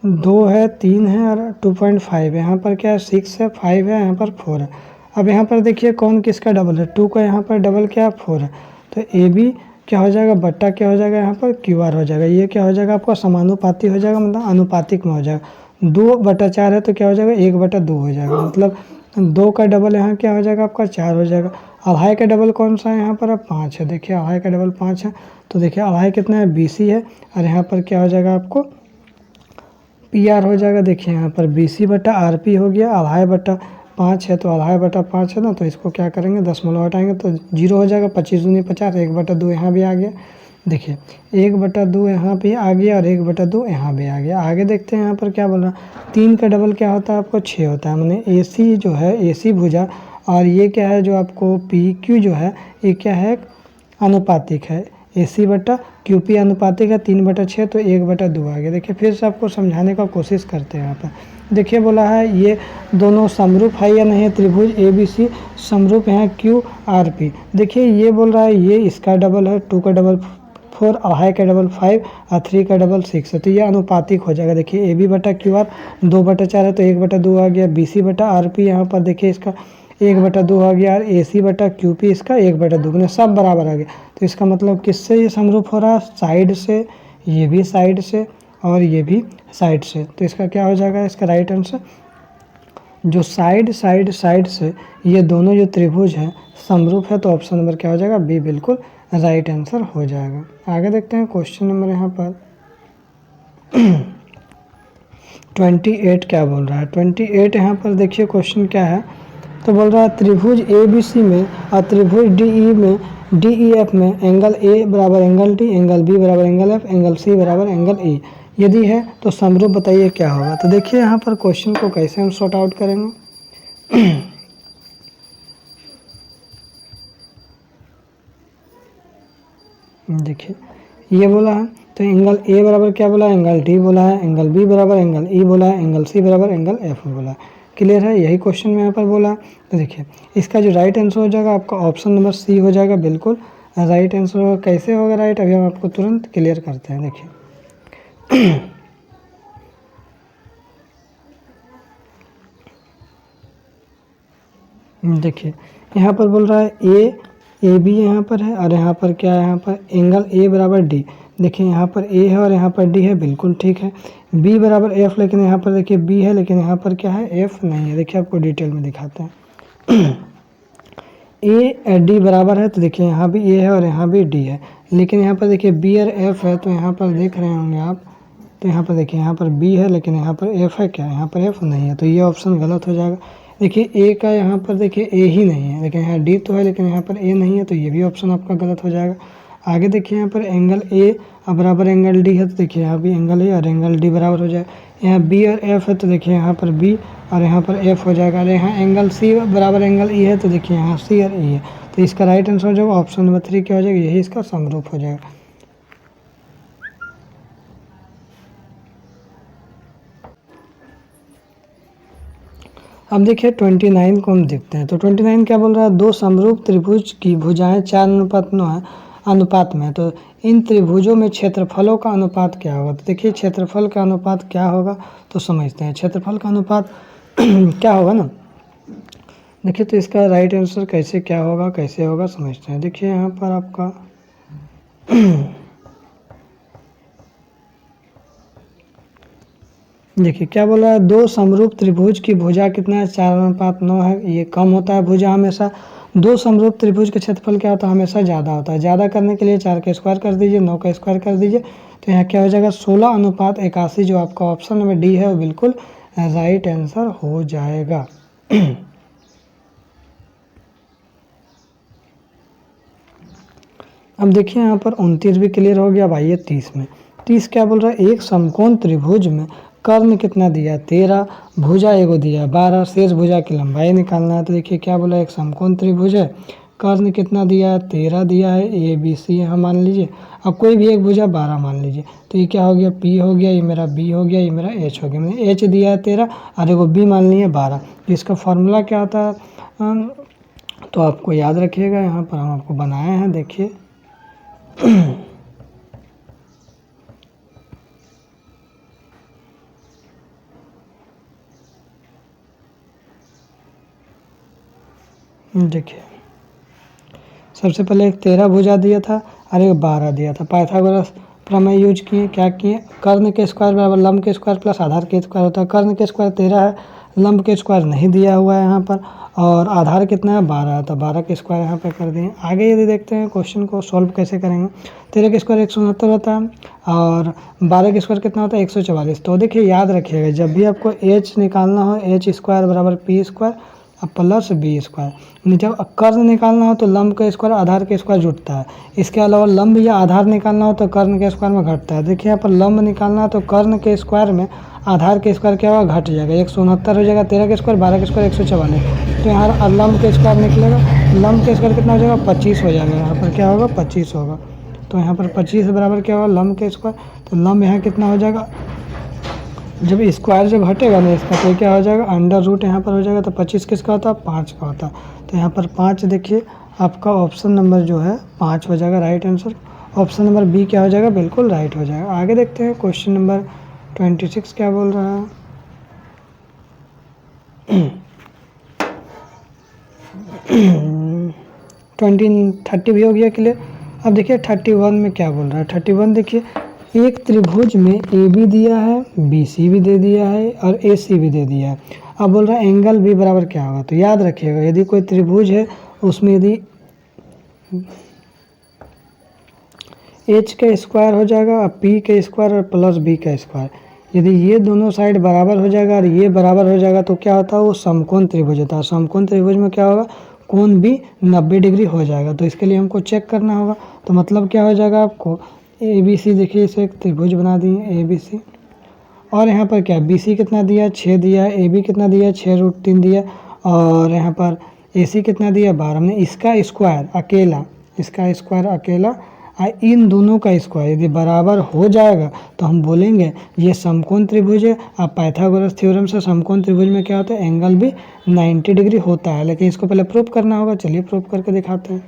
2 है, 3 है और 2.5 है। यहाँ पर क्या है, 6 है, 5 है, यहाँ पर 4 है। अब यहाँ पर देखिए कौन किसका डबल है, 2 का यहाँ पर डबल क्या 4 है, तो ए बी क्या हो जाएगा बट्टा क्या हो जाएगा, यहाँ पर क्यू आर हो जाएगा। ये क्या हो जाएगा आपका समानुपाती हो जाएगा, मतलब अनुपातिक में हो जाएगा। 2/4 है तो क्या हो जाएगा 1/2 हो जाएगा, मतलब 2 का डबल यहाँ क्या हो जाएगा आपका 4 हो जाएगा। अढ़ाई का डबल कौन सा है यहाँ पर, अब 5 है। देखिए अढ़ाई का डबल 5 है, तो देखिए अढ़ाई कितना है BC है, और यहाँ पर क्या हो जाएगा आपको PR हो जाएगा। देखिए यहाँ पर BC/RP हो गया, अढ़ाई बट्टा 5 है तो अढ़ाई बटा 5 है ना, तो इसको क्या करेंगे 10 हटाएंगे तो 0 हो जाएगा। 25 दूनी 50, 1/2 यहाँ भी आ गया। देखिए 1/2 यहाँ भी आ गया और 1/2 यहाँ भी आ गया। आगे देखते हैं यहाँ पर क्या बोल रहा है, 3 का डबल क्या होता है आपको 6 होता है, मैंने AC जो है AC भुजा, और ये क्या है जो आपको PQ जो है ये क्या है अनुपातिक है, AC/QP अनुपातिक है 3/6 तो 1/2 आ गया। देखिए फिर से आपको समझाने का कोशिश करते हैं यहाँ पर। देखिए बोला है ये दोनों समरूप है या नहीं है, त्रिभुज ABC समरूप है QRP। देखिए ये बोल रहा है ये इसका डबल है, 2 का डबल 4, अढ़ाई का डबल 5 और 3 का डबल 6 है, तो ये अनुपातिक हो जाएगा। देखिए AB/QR 2/4 है तो 1/2 आ गया। BC/RP यहाँ पर देखिए इसका 1/2 आ गया, और AC/QP इसका 1/2, मैंने सब बराबर आ गया। तो इसका मतलब किससे ये समरूप हो रहा है, साइड से, ये भी साइड से और ये भी साइड से। तो इसका क्या हो जाएगा, इसका राइट आंसर जो साइड साइड साइड से ये दोनों जो त्रिभुज हैं समरूप है, तो ऑप्शन नंबर क्या हो जाएगा बी, बिल्कुल राइट आंसर हो जाएगा। आगे देखते हैं क्वेश्चन नंबर यहाँ पर 28 क्या बोल रहा है। 28 यहाँ पर देखिए क्वेश्चन क्या है, तो बोल रहा है त्रिभुज ABC में और त्रिभुज DE में DEF में एंगल A बराबर एंगल D, एंगल B बराबर एंगल F, एंगल C बराबर एंगल E यदि है तो समरूप बताइए क्या होगा। तो देखिए यहाँ पर क्वेश्चन को कैसे हम सॉर्ट आउट करेंगे। देखिए ये बोला है तो एंगल A बराबर क्या बोला है, एंगल D बोला है, एंगल B बराबर एंगल E बोला है, एंगल C बराबर एंगल F बोला है। क्लियर है, यही क्वेश्चन में यहाँ पर बोला। तो देखिए इसका जो राइट आंसर हो जाएगा आपका ऑप्शन नंबर C हो जाएगा, बिल्कुल राइट आंसर होगा। कैसे होगा राइट, अभी हम आपको तुरंत क्लियर करते हैं। देखिए देखिए यहाँ पर बोल रहा है AB यहाँ पर है, और यहाँ पर क्या है, यहाँ पर एंगल A बराबर D। देखिए यहाँ पर A है और यहाँ पर D है, बिल्कुल ठीक है। B बराबर F, लेकिन यहाँ पर देखिए B है लेकिन यहाँ पर क्या है F नहीं है। देखिए आपको डिटेल में दिखाते हैं। A D बराबर है, तो देखिए यहाँ भी A है और यहाँ भी D है, लेकिन यहाँ पर देखिए B और F है, तो यहाँ पर देख रहे होंगे आप, तो यहाँ पर देखिए यहाँ पर B है लेकिन यहाँ पर F है क्या, यहाँ पर F नहीं है, तो ये ऑप्शन गलत हो जाएगा। देखिए A का यहाँ पर देखिए A ही नहीं है, लेकिन यहाँ D तो है लेकिन यहाँ पर A नहीं है, तो ये भी ऑप्शन आपका गलत हो जाएगा। आगे देखिए यहाँ पर एंगल A बराबर एंगल D है, तो देखिए यहाँ भी एंगल A और एंगल D बराबर हो जाएगा। यहाँ B और F है, तो देखिए यहाँ पर B और यहाँ पर F हो जाएगा। और यहाँ एंगल C बराबर एंगल E है, तो देखिए यहाँ C और E है, तो इसका राइट आंसर हो जाएगा ऑप्शन नंबर 3 क्या हो जाएगा, यही इसका समरूप हो जाएगा। अब देखिए 29 को हम देखते हैं। तो 29 क्या बोल रहा है, दो समरूप त्रिभुज की भुजाएं 4:9 है अनुपात में। तो इन त्रिभुजों में क्षेत्रफलों का अनुपात क्या होगा। तो देखिए क्षेत्रफल का अनुपात क्या होगा, तो समझते हैं। क्षेत्रफल का अनुपात क्या होगा ना, देखिए तो इसका राइट आंसर कैसे क्या होगा, कैसे होगा समझते हैं। देखिए यहाँ पर आपका देखिए क्या बोल रहा है, दो समरूप त्रिभुज की भुजा कितना है, 4:9 है। ये कम होता है भुजा हमेशा। दो समरूप त्रिभुज का क्षेत्रफल क्या होता है, हमेशा ज़्यादा होता है। ज़्यादा करने के लिए 4 का स्क्वायर कर दीजिए, 9 का स्क्वायर कर दीजिए, तो यहाँ क्या हो जाएगा 16:81। जो आपका ऑप्शन नंबर डी है वो बिल्कुल राइट आंसर हो जाएगा। अब देखिए यहाँ पर 29 भी क्लियर हो गया। अब आइए 30 में। 30 क्या बोल रहा है, एक समकोण त्रिभुज में कर्ण कितना दिया, 13, भुजा एगो दिया 12, शेष भुजा की लंबाई निकालना है। तो देखिए क्या बोला, एक समकोण त्रिभुज है, कर्ण कितना दिया है, 13 दिया है, ए बी सी यहाँ मान लीजिए। अब कोई भी एक भुजा 12 मान लीजिए, तो ये क्या हो गया, पी हो गया, ये मेरा बी हो गया, ये मेरा एच हो गया। मैंने एच दिया है 13 और एगो बी मान लिए 12। तो इसका फॉर्मूला क्या होता है, तो आपको याद रखिएगा। यहाँ पर हम आपको बनाए हैं, देखिए देखिए सबसे पहले एक 13 भुजा दिया था और एक 12 दिया था। पाइथागोरस प्रमेय यूज किए, क्या किए, कर्ण के स्क्वायर बराबर लंब के स्क्वायर प्लस आधार के स्क्वायर होता है। कर्ण के स्क्वायर 13 है, लंब के स्क्वायर नहीं दिया हुआ है यहाँ पर, और आधार कितना है 12 है, तो 12 के स्क्वायर यहाँ पर कर दिए। आगे यदि देखते हैं क्वेश्चन को सॉल्व कैसे करेंगे। 13 के स्क्वायर 169 होता है और 12 के स्क्वायर कितना होता है 144। तो देखिए याद रखिएगा, जब भी आपको एच निकालना हो, एच स्क्वायर बराबर P square plus B square. जब कर्ण निकालना हो तो लंब का स्क्वायर आधार के स्क्वायर जुटता है। इसके अलावा लंब या आधार निकालना हो तो कर्ण के स्क्वायर में घटता है। देखिए यहाँ पर लंब निकालना है तो कर्ण के स्क्वायर में आधार के स्क्वायर क्या होगा, घट जाएगा, 169 हो जाएगा। 13 के स्क्वायर 12 के स्क्वायर 144। तो यहाँ लंब के स्क्वायर निकलेगा, लंब के स्क्वायर कितना हो जाएगा 25 हो जाएगा। यहाँ पर क्या होगा 25 होगा। तो यहाँ पर 25 बराबर क्या होगा लंब के स्क्वायर। तो लंब यहाँ कितना हो जाएगा, जब स्क्वायर जब हटेगा ना इसका तो क्या हो जाएगा अंडर रूट यहाँ पर हो जाएगा। तो 25 किसका होता है 5 का होता है। तो यहाँ पर 5 देखिए आपका ऑप्शन नंबर जो है 5 हो जाएगा right answer. Option number B क्या हो जाएगा, बिल्कुल राइट हो जाएगा। आगे देखते हैं क्वेश्चन नंबर 26 क्या बोल रहा है। 30 भी हो गया क्लियर। अब देखिए 31 में क्या बोल रहा है। 31 देखिए, एक त्रिभुज में ए बी दिया है, बी सी भी दे दिया है और ए सी भी दे दिया है। अब बोल रहा है एंगल बी बराबर क्या होगा। तो याद रखिएगा, यदि कोई त्रिभुज है उसमें यदि एच का स्क्वायर हो जाएगा और पी का स्क्वायर और प्लस बी का स्क्वायर, यदि ये दोनों साइड बराबर हो जाएगा और ये बराबर हो जाएगा तो क्या होता है, वो समकोण त्रिभुज होता है। समकोण त्रिभुज में क्या होगा, कोण भी 90 डिग्री हो जाएगा। तो इसके लिए हमको चेक करना होगा। तो मतलब क्या हो जाएगा, आपको ए बी सी, देखिए इसे एक त्रिभुज बना दिए ए बी सी, और यहाँ पर क्या बी सी कितना दिया 6 दिया है, ए बी कितना दिया 6√3 दिया, और यहाँ पर ए सी कितना दिया 12। हमने इसका स्क्वायर अकेला, इसका स्क्वायर अकेला इन दोनों का स्क्वायर यदि बराबर हो जाएगा तो हम बोलेंगे ये समकोण त्रिभुज है। अब पाइथागोरस थ्योरम से समकोण त्रिभुज में क्या होता है, एंगल भी 90 डिग्री होता है। लेकिन इसको पहले प्रूफ करना होगा, चलिए प्रूफ करके दिखाते हैं।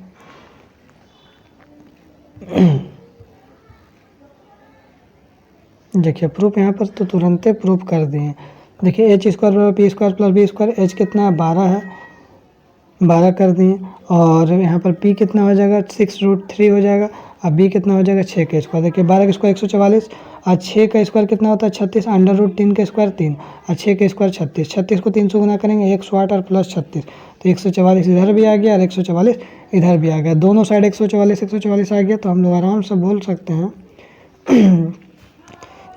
देखिए प्रूफ यहाँ पर तो तुरंत प्रूफ कर दिए। देखिए एच स्क्वायर बराबर P square plus B square, H कितना 12 है, 12 कर दिए, और यहाँ पर पी कितना हो जाएगा 6√3 हो जाएगा, अब बी कितना हो जाएगा 6 का स्क्वायर। देखिए 12 का स्क्वायर 144 और 6 का स्क्वायर कितना होता है 36, अंडर रूट 3 का स्क्वायर 3 और 6 का स्क्वायर 36। 36 को 3 से गुना करेंगे 108 और प्लस 36, तो 144 इधर भी आ गया और 144 इधर भी आ गया। दोनों साइड 144 आ गया। तो हम लोग आराम से बोल सकते हैं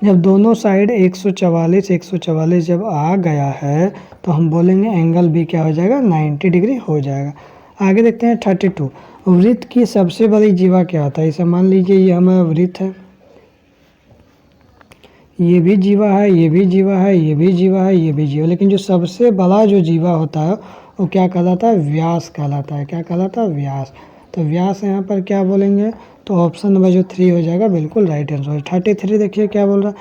जब दोनों साइड 144 जब आ गया है तो हम बोलेंगे एंगल बी क्या हो जाएगा 90 डिग्री हो जाएगा। आगे देखते हैं 32। वृत्त की सबसे बड़ी जीवा क्या होता है। इसे मान लीजिए ये हमारा वृत्त है, ये भी जीवा है, ये भी जीवा है, ये भी जीवा है, ये भी जीवा, लेकिन जो सबसे बड़ा जो जीवा होता है वो क्या कहलाता है, व्यास कहलाता है। क्या कहलाता है, व्यास। तो व्यास यहाँ पर क्या बोलेंगे, तो ऑप्शन नंबर जो 3 हो जाएगा बिल्कुल राइट आंसर। 33 देखिए क्या बोल रहा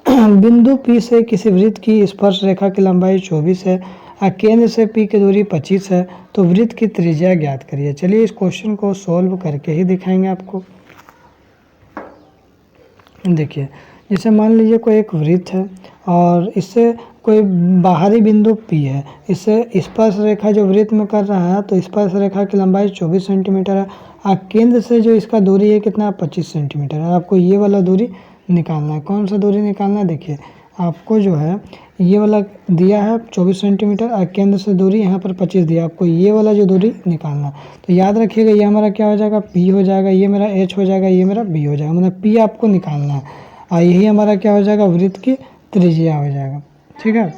है। बिंदु P से किसी वृत्त की स्पर्श रेखा की लंबाई 24 है और केंद्र से P की दूरी 25 है, तो वृत्त की त्रिज्या ज्ञात करिए। चलिए इस क्वेश्चन को सॉल्व करके ही दिखाएंगे आपको। देखिए, जैसे मान लीजिए कोई एक वृत्त है और इससे कोई बाहरी बिंदु P है, इससे स्पर्श रेखा जो वृत्त में कर रहा है, तो स्पर्श रेखा की लंबाई 24 सेंटीमीटर है और केंद्र से जो इसका दूरी है कितना, 25 सेंटीमीटर है। आपको ये वाला दूरी निकालना है। कौन सा दूरी निकालना है? देखिए, आपको जो है ये वाला दिया है 24 सेंटीमीटर और केंद्र से दूरी यहाँ पर 25 दिया, आपको ये वाला जो दूरी निकालना है। तो याद रखिएगा, ये हमारा क्या हो जाएगा, P हो जाएगा, ये मेरा H हो जाएगा, ये मेरा B हो जाएगा, मतलब P आपको निकालना है और यही हमारा क्या हो जाएगा, वृत्त की त्रिज्या हो जाएगा। ठीक है,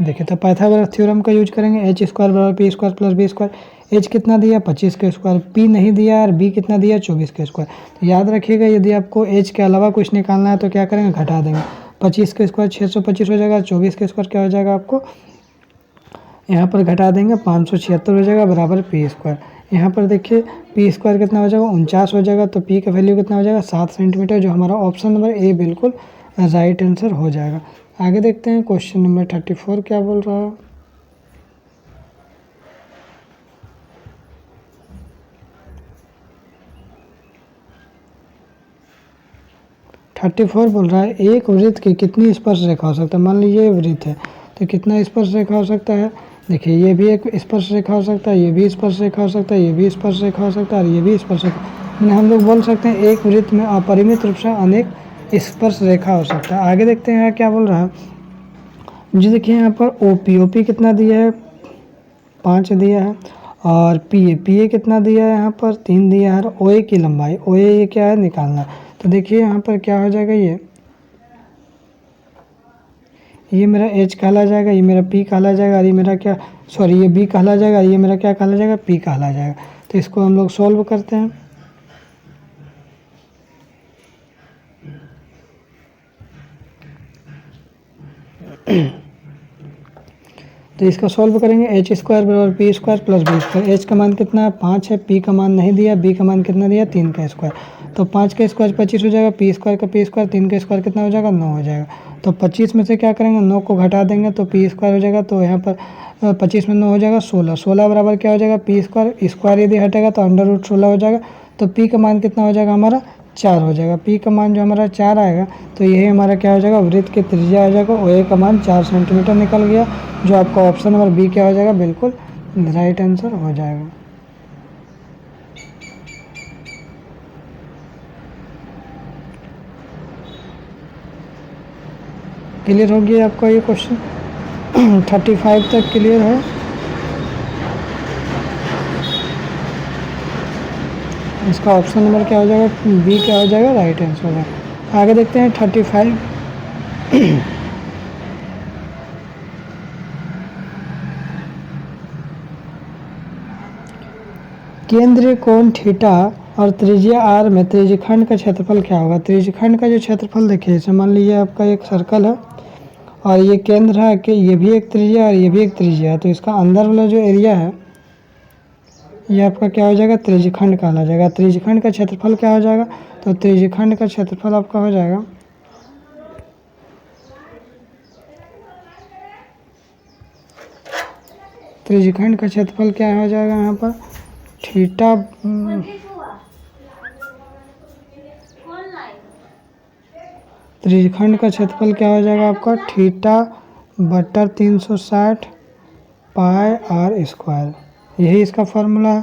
देखिए तो पाइथागोरस थ्योरम का यूज करेंगे। H स्क्वायर बराबर P square plus B square. H कितना दिया, 25 के स्क्वायर, P नहीं दिया और B कितना दिया, 24 के स्क्वायर। तो याद रखिएगा, यदि आपको H के अलावा कुछ निकालना है तो क्या करेंगे, घटा देंगे। 25 के स्क्वायर 625 हो जाएगा, 24 के स्क्वायर क्या हो जाएगा, आपको यहाँ पर घटा देंगे 576 हो जाएगा बराबर P स्क्वायर। यहाँ पर देखिए P स्क्वायर कितना हो जाएगा, 49 हो जाएगा, तो P का वैल्यू कितना हो जाएगा, 7 सेंटीमीटर, जो हमारा ऑप्शन नंबर ए बिल्कुल राइट आंसर हो जाएगा। आगे देखते हैं क्वेश्चन नंबर 34 क्या बोल रहा है। थर्टी फोर बोल रहा है, एक वृत्त की कितनी स्पर्श रेखा हो सकता है। मान लीजिए ये वृत्त है, तो कितना स्पर्श रेखा हो सकता है। देखिए, ये भी एक स्पर्श रेखा हो सकता है, ये भी स्पर्श रेखा हो सकता है, ये भी स्पर्श रेखा हो सकता है और ये भी स्पर्श रेखा। मैंने हम लोग बोल सकते हैं एक वृत्त में अपरिमित रूप से अनेक स्पर्श रेखा हो सकता है। आगे देखते हैं क्या बोल रहा है। जी देखिए, यहाँ पर OP कितना दिया है, 5 दिया है और PA कितना दिया है, यहाँ पर 3 दिया है। और OA की लंबाई, OA ये क्या है, निकालना। तो देखिए यहाँ पर क्या हो जाएगा, ये मेरा H कहला जाएगा, ये मेरा P कहला जाएगा और ये मेरा क्या, सॉरी ये B कहला जाएगा, ये मेरा क्या कहला जाएगा, P कहला जाएगा। तो इसको हम लोग सॉल्व करते हैं। तो इसका सॉल्व करेंगे। H स्क्वायर बराबर P square plus B square. H का मान कितना है, 5 है, P का मान नहीं दिया, B का मान कितना दिया, 3 का स्क्वायर। तो 5 का स्क्वायर 25 हो जाएगा, P स्क्वायर का P स्क्वायर, 3 का स्क्वायर कितना हो जाएगा, 9 हो जाएगा। तो 25 में से क्या करेंगे, 9 को घटा देंगे तो P स्क्वायर हो जाएगा। तो यहाँ पर 25 में 9 हो जाएगा 16, 16 बराबर क्या हो जाएगा, P स्क्वायर, स्क्वायर यदि हटेगा तो अंडर रूट 16 हो जाएगा। तो P का मान कितना हो जाएगा, हमारा 4 हो जाएगा। P का मान जो हमारा 4 आएगा, तो यही हमारा क्या हो जाएगा, वृत्त की त्रिज्या हो जाएगा। OA का मान 4 सेंटीमीटर निकल गया, जो आपका ऑप्शन नंबर B क्या हो जाएगा, बिल्कुल राइट आंसर हो जाएगा। क्लियर हो गया आपका ये क्वेश्चन। 35 तक क्लियर है। इसका ऑप्शन नंबर क्या हो जाएगा, B क्या हो जाएगा, राइट आंसर हो जाएगा। आगे देखते हैं 35। केंद्रीय कोण थीटा और त्रिज्या r में त्रिज्यखंड का क्षेत्रफल क्या होगा। त्रिज्यखंड का जो क्षेत्रफल देखिए, जैसे मान लीजिए आपका एक सर्कल है और ये केंद्र है कि ये भी एक त्रिज्या और ये भी एक त्रिज्या है, तो इसका अंदर वाला जो एरिया है ये आपका क्या हो जाएगा, त्रिज्यखंड कहला जाएगा। त्रिज्यखंड का क्षेत्रफल क्या हो जाएगा, तो त्रिज्यखंड का क्षेत्रफल आपका हो जाएगा त्रिज्यखंड का क्षेत्रफल क्या हो जाएगा, यहाँ पर थीटा त्रिज्यखंड का क्षेत्रफल क्या हो जाएगा आपका, थीटा बटा 360 पाई r स्क्वायर, यही इसका फार्मूला है।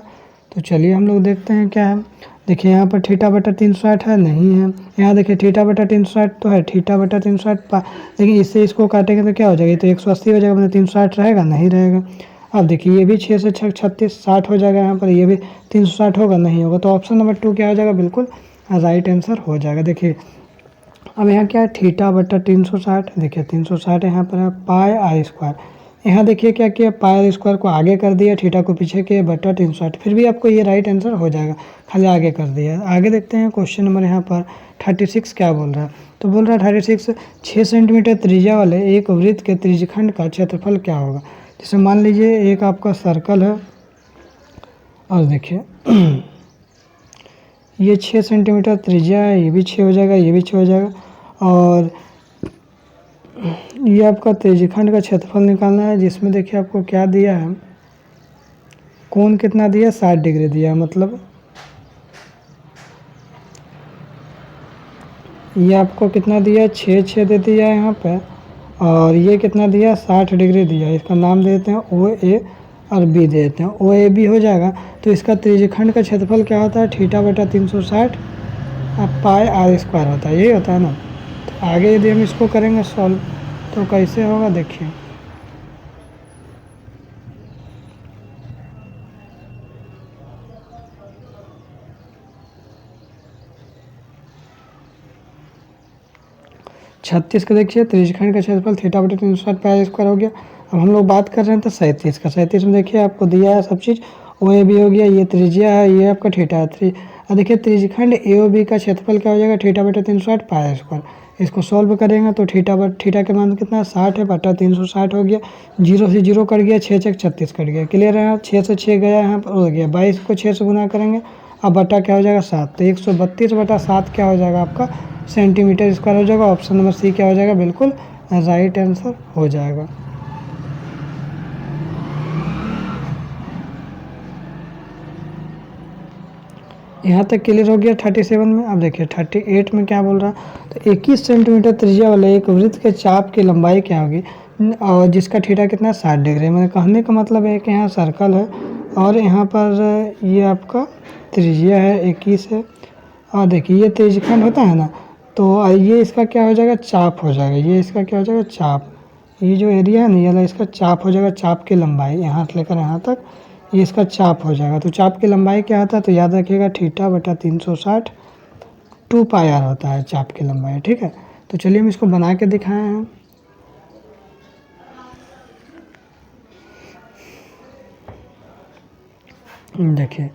तो चलिए हम लोग देखते हैं क्या है। देखिए यहाँ पर थीटा बटा 360 है, नहीं है। यहाँ देखिए थीटा बटा 360 तो है, थीटा बटा 360 लेकिन इससे इसको काटेंगे तो क्या हो जाएगा, तो 180 हो जाएगा, मतलब 360 रहेगा, नहीं रहेगा। अब देखिए ये भी 6 से 6 36 60 हो जाएगा, यहाँ पर ये भी 360 होगा, नहीं होगा। तो ऑप्शन नंबर 2 क्या हो जाएगा, बिल्कुल राइट आंसर हो जाएगा। देखिए अब यहाँ क्या है, थीटा बटा 360, देखिए 360 यहाँ पर है, पाई r स्क्वायर। यहाँ देखिए क्या किया, पाई r स्क्वायर को आगे कर दिया, थीटा को पीछे किया, बटा 360, फिर भी आपको ये राइट आंसर हो जाएगा, खाली आगे कर दिया। आगे देखते हैं क्वेश्चन नंबर यहाँ पर 36 क्या बोल रहा है। तो बोल रहा है 36, 6 सेंटीमीटर त्रिज्या वाले एक वृत्त के त्रिज्यखंड का क्षेत्रफल क्या होगा। जैसे मान लीजिए एक आपका सर्कल है और देखिए ये 6 सेंटीमीटर त्रिज्या है, ये भी 6 हो जाएगा, ये भी 6 हो जाएगा। और ये आपका त्रिज्यखंड का क्षेत्रफल निकालना है, जिसमें देखिए आपको क्या दिया है, कोण कितना दिया है, 60 डिग्री दिया है। मतलब ये आपको कितना दिया है, 6 दे दिया है यहाँ पे, और ये कितना दिया, 60 डिग्री दिया है। इसका नाम दे देते हैं ओ ए और बी दे देते हैं, ओ ए बी हो जाएगा। तो इसका त्रिज्यखंड का क्षेत्रफल क्या होता है, थीटा बटा 360 अब पाई आर स्क्वायर होता है, यही होता है ना। तो आगे यदि हम इसको करेंगे सॉल्व तो कैसे होगा, देखिए। छत्तीस का देखिए त्रिज्यखंड का क्षेत्रफल थीटा बटे 360 पाई स्क्वायर हो गया। अब हम लोग बात कर रहे हैं तो 37 का, 37 में देखिए आपको दिया है सब चीज़, ओ ए बी हो गया, ये त्रिज्या है, ये आपका थीटा है। और देखिए त्रिज्यखंड ए ओ बी का क्षेत्रफल क्या हो जाएगा, थीटा बटे 360 पाई स्क्वायर। इसको सॉल्व करेंगे तो थीटा के मान कितना है, 60 है, बटा 360 हो गया। 0 से 0 कट गया, 6 6 36 कट गया, क्लियर है। 6 से 6 गया यहाँ पर हो गया, 22 को 6 से गुना करेंगे, अब बटा क्या हो जाएगा, 7। तो 132 बटा 7 क्या हो जाएगा आपका, सेंटीमीटर स्क्वायर हो जाएगा। ऑप्शन नंबर सी क्या हो जाएगा, बिल्कुल राइट आंसर हो जाएगा। यहाँ तक क्लियर हो गया 37 में। अब देखिए 38 में क्या बोल रहा है, तो 21 सेंटीमीटर त्रिज्या वाले एक वृत्त के चाप की लंबाई क्या होगी, और जिसका थीटा कितना है, 60 डिग्री। मैंने कहने का मतलब है कि यहाँ सर्कल है और यहाँ पर ये आपका त्रिज्या है 21 है, और देखिए ये त्रिज्यखंड होता है ना, तो ये इसका क्या हो जाएगा, चाप हो जाएगा। ये इसका क्या हो जाएगा, चाप। ये जो एरिया है ना, ये वाला इसका चाप हो जाएगा। चाप की लंबाई यहाँ से लेकर यहाँ तक ये इसका चाप हो जाएगा। तो चाप की लंबाई क्या होता है, तो याद रखिएगा थीटा बटा 360 2 पाई आर होता है चाप की लंबाई, ठीक है। तो चलिए हम इसको बना के दिखाए हैं। देखिए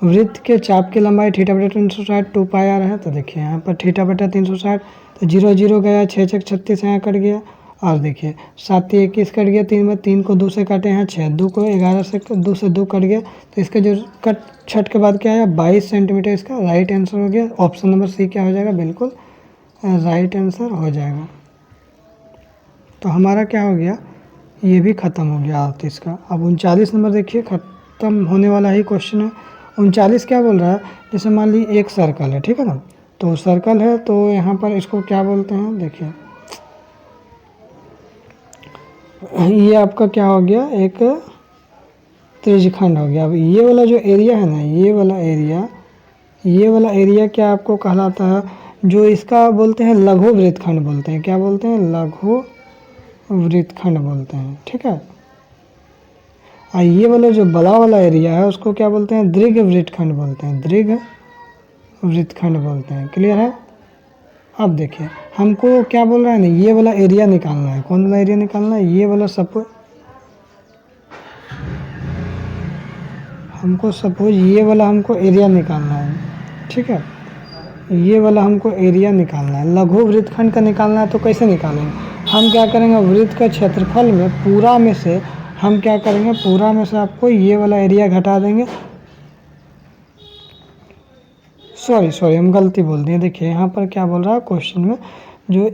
वृत्त के चाप की लंबाई थीटा बटा 360 2 पाई आर है। तो देखिए यहाँ पर थीटा बटा 360, तो 0 0 गया, 6 6 36 यहाँ कट गया, और देखिए 7 21 कट गया, 3 में 3 को 2 से काटे हैं, 6 2 को 11 से 2 से 2 कट गया। तो इसका जो कट छठ के बाद क्या आया, 22 सेंटीमीटर इसका राइट आंसर हो गया। ऑप्शन नंबर सी क्या हो जाएगा, बिल्कुल राइट आंसर हो जाएगा। तो हमारा क्या हो गया, ये भी ख़त्म हो गया 38 का। अब 39 नंबर देखिए, ख़त्म होने वाला ही क्वेश्चन है। 39 क्या बोल रहा है, जैसे मान ली एक सर्कल है, ठीक है ना। तो सर्कल है तो यहाँ पर इसको क्या बोलते हैं, देखिए ये आपका क्या हो गया, एक त्रिज्यखंड हो गया। अब ये वाला जो एरिया है ना, ये वाला एरिया क्या आपको कहलाता है, जो इसका बोलते हैं लघु वृत्तखंड बोलते हैं। क्या बोलते हैं, लघु वृत्तखंड बोलते हैं, ठीक है। और ये वाला जो बड़ा वाला एरिया है उसको क्या बोलते हैं, दीर्घ वृत्तखंड बोलते हैं, दीर्घ वृत्तखंड बोलते हैं, क्लियर है। अब देखिए हमको क्या बोल रहा है ना, ये वाला एरिया निकालना है। कौन वाला एरिया निकालना है, ये वाला। सपोज ये वाला हमको एरिया निकालना है, ठीक है। ये वाला हमको एरिया निकालना है, लघु वृत्तखंड का निकालना है। तो कैसे निकालेंगे, हम क्या करेंगे, वृत्त का क्षेत्रफल में पूरा में से हम क्या करेंगे, पूरा में से आपको ये वाला एरिया घटा देंगे। सॉरी हम गलती बोल दिए। देखिए यहाँ पर क्या बोल रहा है क्वेश्चन में, जो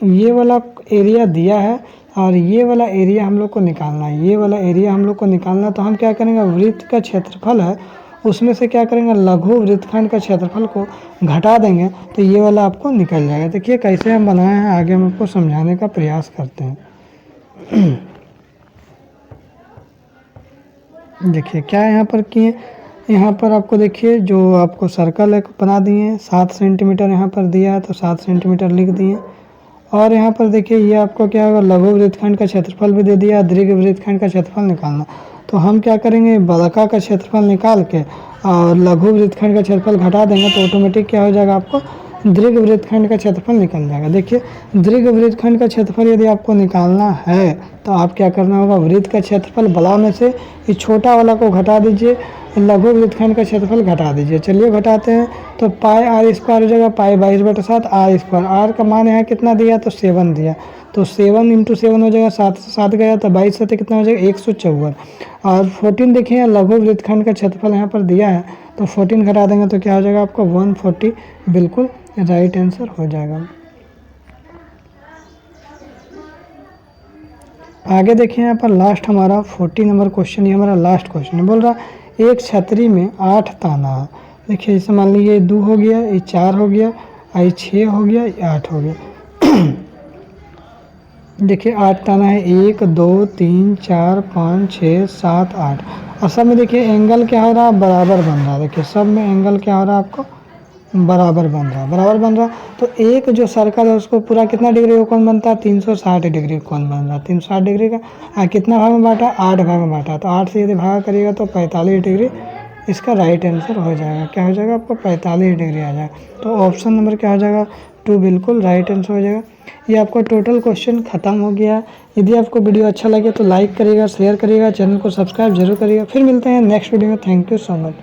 ये वाला एरिया दिया है और ये वाला एरिया हम लोग को निकालना है, ये वाला एरिया हम लोग को निकालना है। तो हम क्या करेंगे, वृत्त का क्षेत्रफल है उसमें से क्या करेंगे, लघु वृत्तखंड का क्षेत्रफल को घटा देंगे, तो ये वाला आपको निकल जाएगा। देखिए कैसे हम बनाए हैं, आगे हम आपको समझाने का प्रयास करते हैं। देखिए क्या यहाँ पर किए, यहाँ पर आपको देखिए जो आपको सर्कल है बना दिए, 7 सेंटीमीटर यहाँ पर दिया है तो 7 सेंटीमीटर लिख दिए। और यहाँ पर देखिए ये आपको क्या होगा, लघु वृत्तखंड का क्षेत्रफल भी दे दिया, दीर्घ वृत्तखंड का क्षेत्रफल निकालना। तो हम क्या करेंगे, बड़का का क्षेत्रफल निकाल के और लघु वृत्तखंड का क्षेत्रफल घटा देंगे, तो ऑटोमेटिक क्या हो जाएगा, आपको दीर्घ वृत्तखंड का क्षेत्रफल निकल जाएगा। देखिए दीर्घ वृत्तखंड का क्षेत्रफल यदि आपको निकालना है तो आप क्या करना होगा, वृत्त का क्षेत्रफल बड़ा में से इस छोटा वाला को घटा दीजिए, लघु वृत्तखंड का क्षेत्रफल घटा दीजिए। चलिए घटाते हैं, तो पाई आर स्क्वायर हो जाएगा, पाई 22/7 आर स्क्वायर। आर का मान यहाँ कितना दिया, तो 7 दिया, तो 7 × 7 हो जाएगा, 7 से 7 गया तो 22 से कितना हो जाएगा, 154। और 14 देखिए लघु वृत्तखंड का क्षेत्रफल यहाँ पर दिया है, तो 14 घटा देंगे तो क्या हो जाएगा आपको 140, बिल्कुल राइट आंसर हो जाएगा। आगे देखिए यहाँ पर लास्ट हमारा 40 नंबर क्वेश्चन, ये हमारा लास्ट क्वेश्चन है। बोल रहा एक छतरी में 8 ताना है। देखिए जैसे मान लीजिए 2 हो गया, ये 4 हो गया, ये 6 हो गया, ये 8 हो गया। देखिए 8 ताना है, 1 2 3 4 5 6 7 8, और सब में देखिए एंगल क्या हो रहा है, बराबर बन रहा है। देखिए सब में एंगल क्या हो रहा है, आपको बराबर बन रहा है, बराबर बन रहा है। तो एक जो सर्कल है उसको पूरा कितना डिग्री का कोण बनता है, 360 डिग्री का कोण बन रहा है। 360 डिग्री का कितना भाग में बांटा, 8 भाग में बांटा। तो 8 से यदि भाग करिएगा तो 45 डिग्री इसका राइट आंसर हो जाएगा। क्या हो जाएगा, आपको 45 डिग्री आ जाएगा। तो ऑप्शन नंबर क्या हो जाएगा, 2 बिल्कुल राइट आंसर हो जाएगा। ये आपको टोटल क्वेश्चन खत्म हो गया। यदि आपको वीडियो अच्छा लगे तो लाइक करिएगा, शेयर करिएगा, चैनल को सब्सक्राइब जरूर करिएगा। फिर मिलते हैं नेक्स्ट वीडियो में। Thank you so much.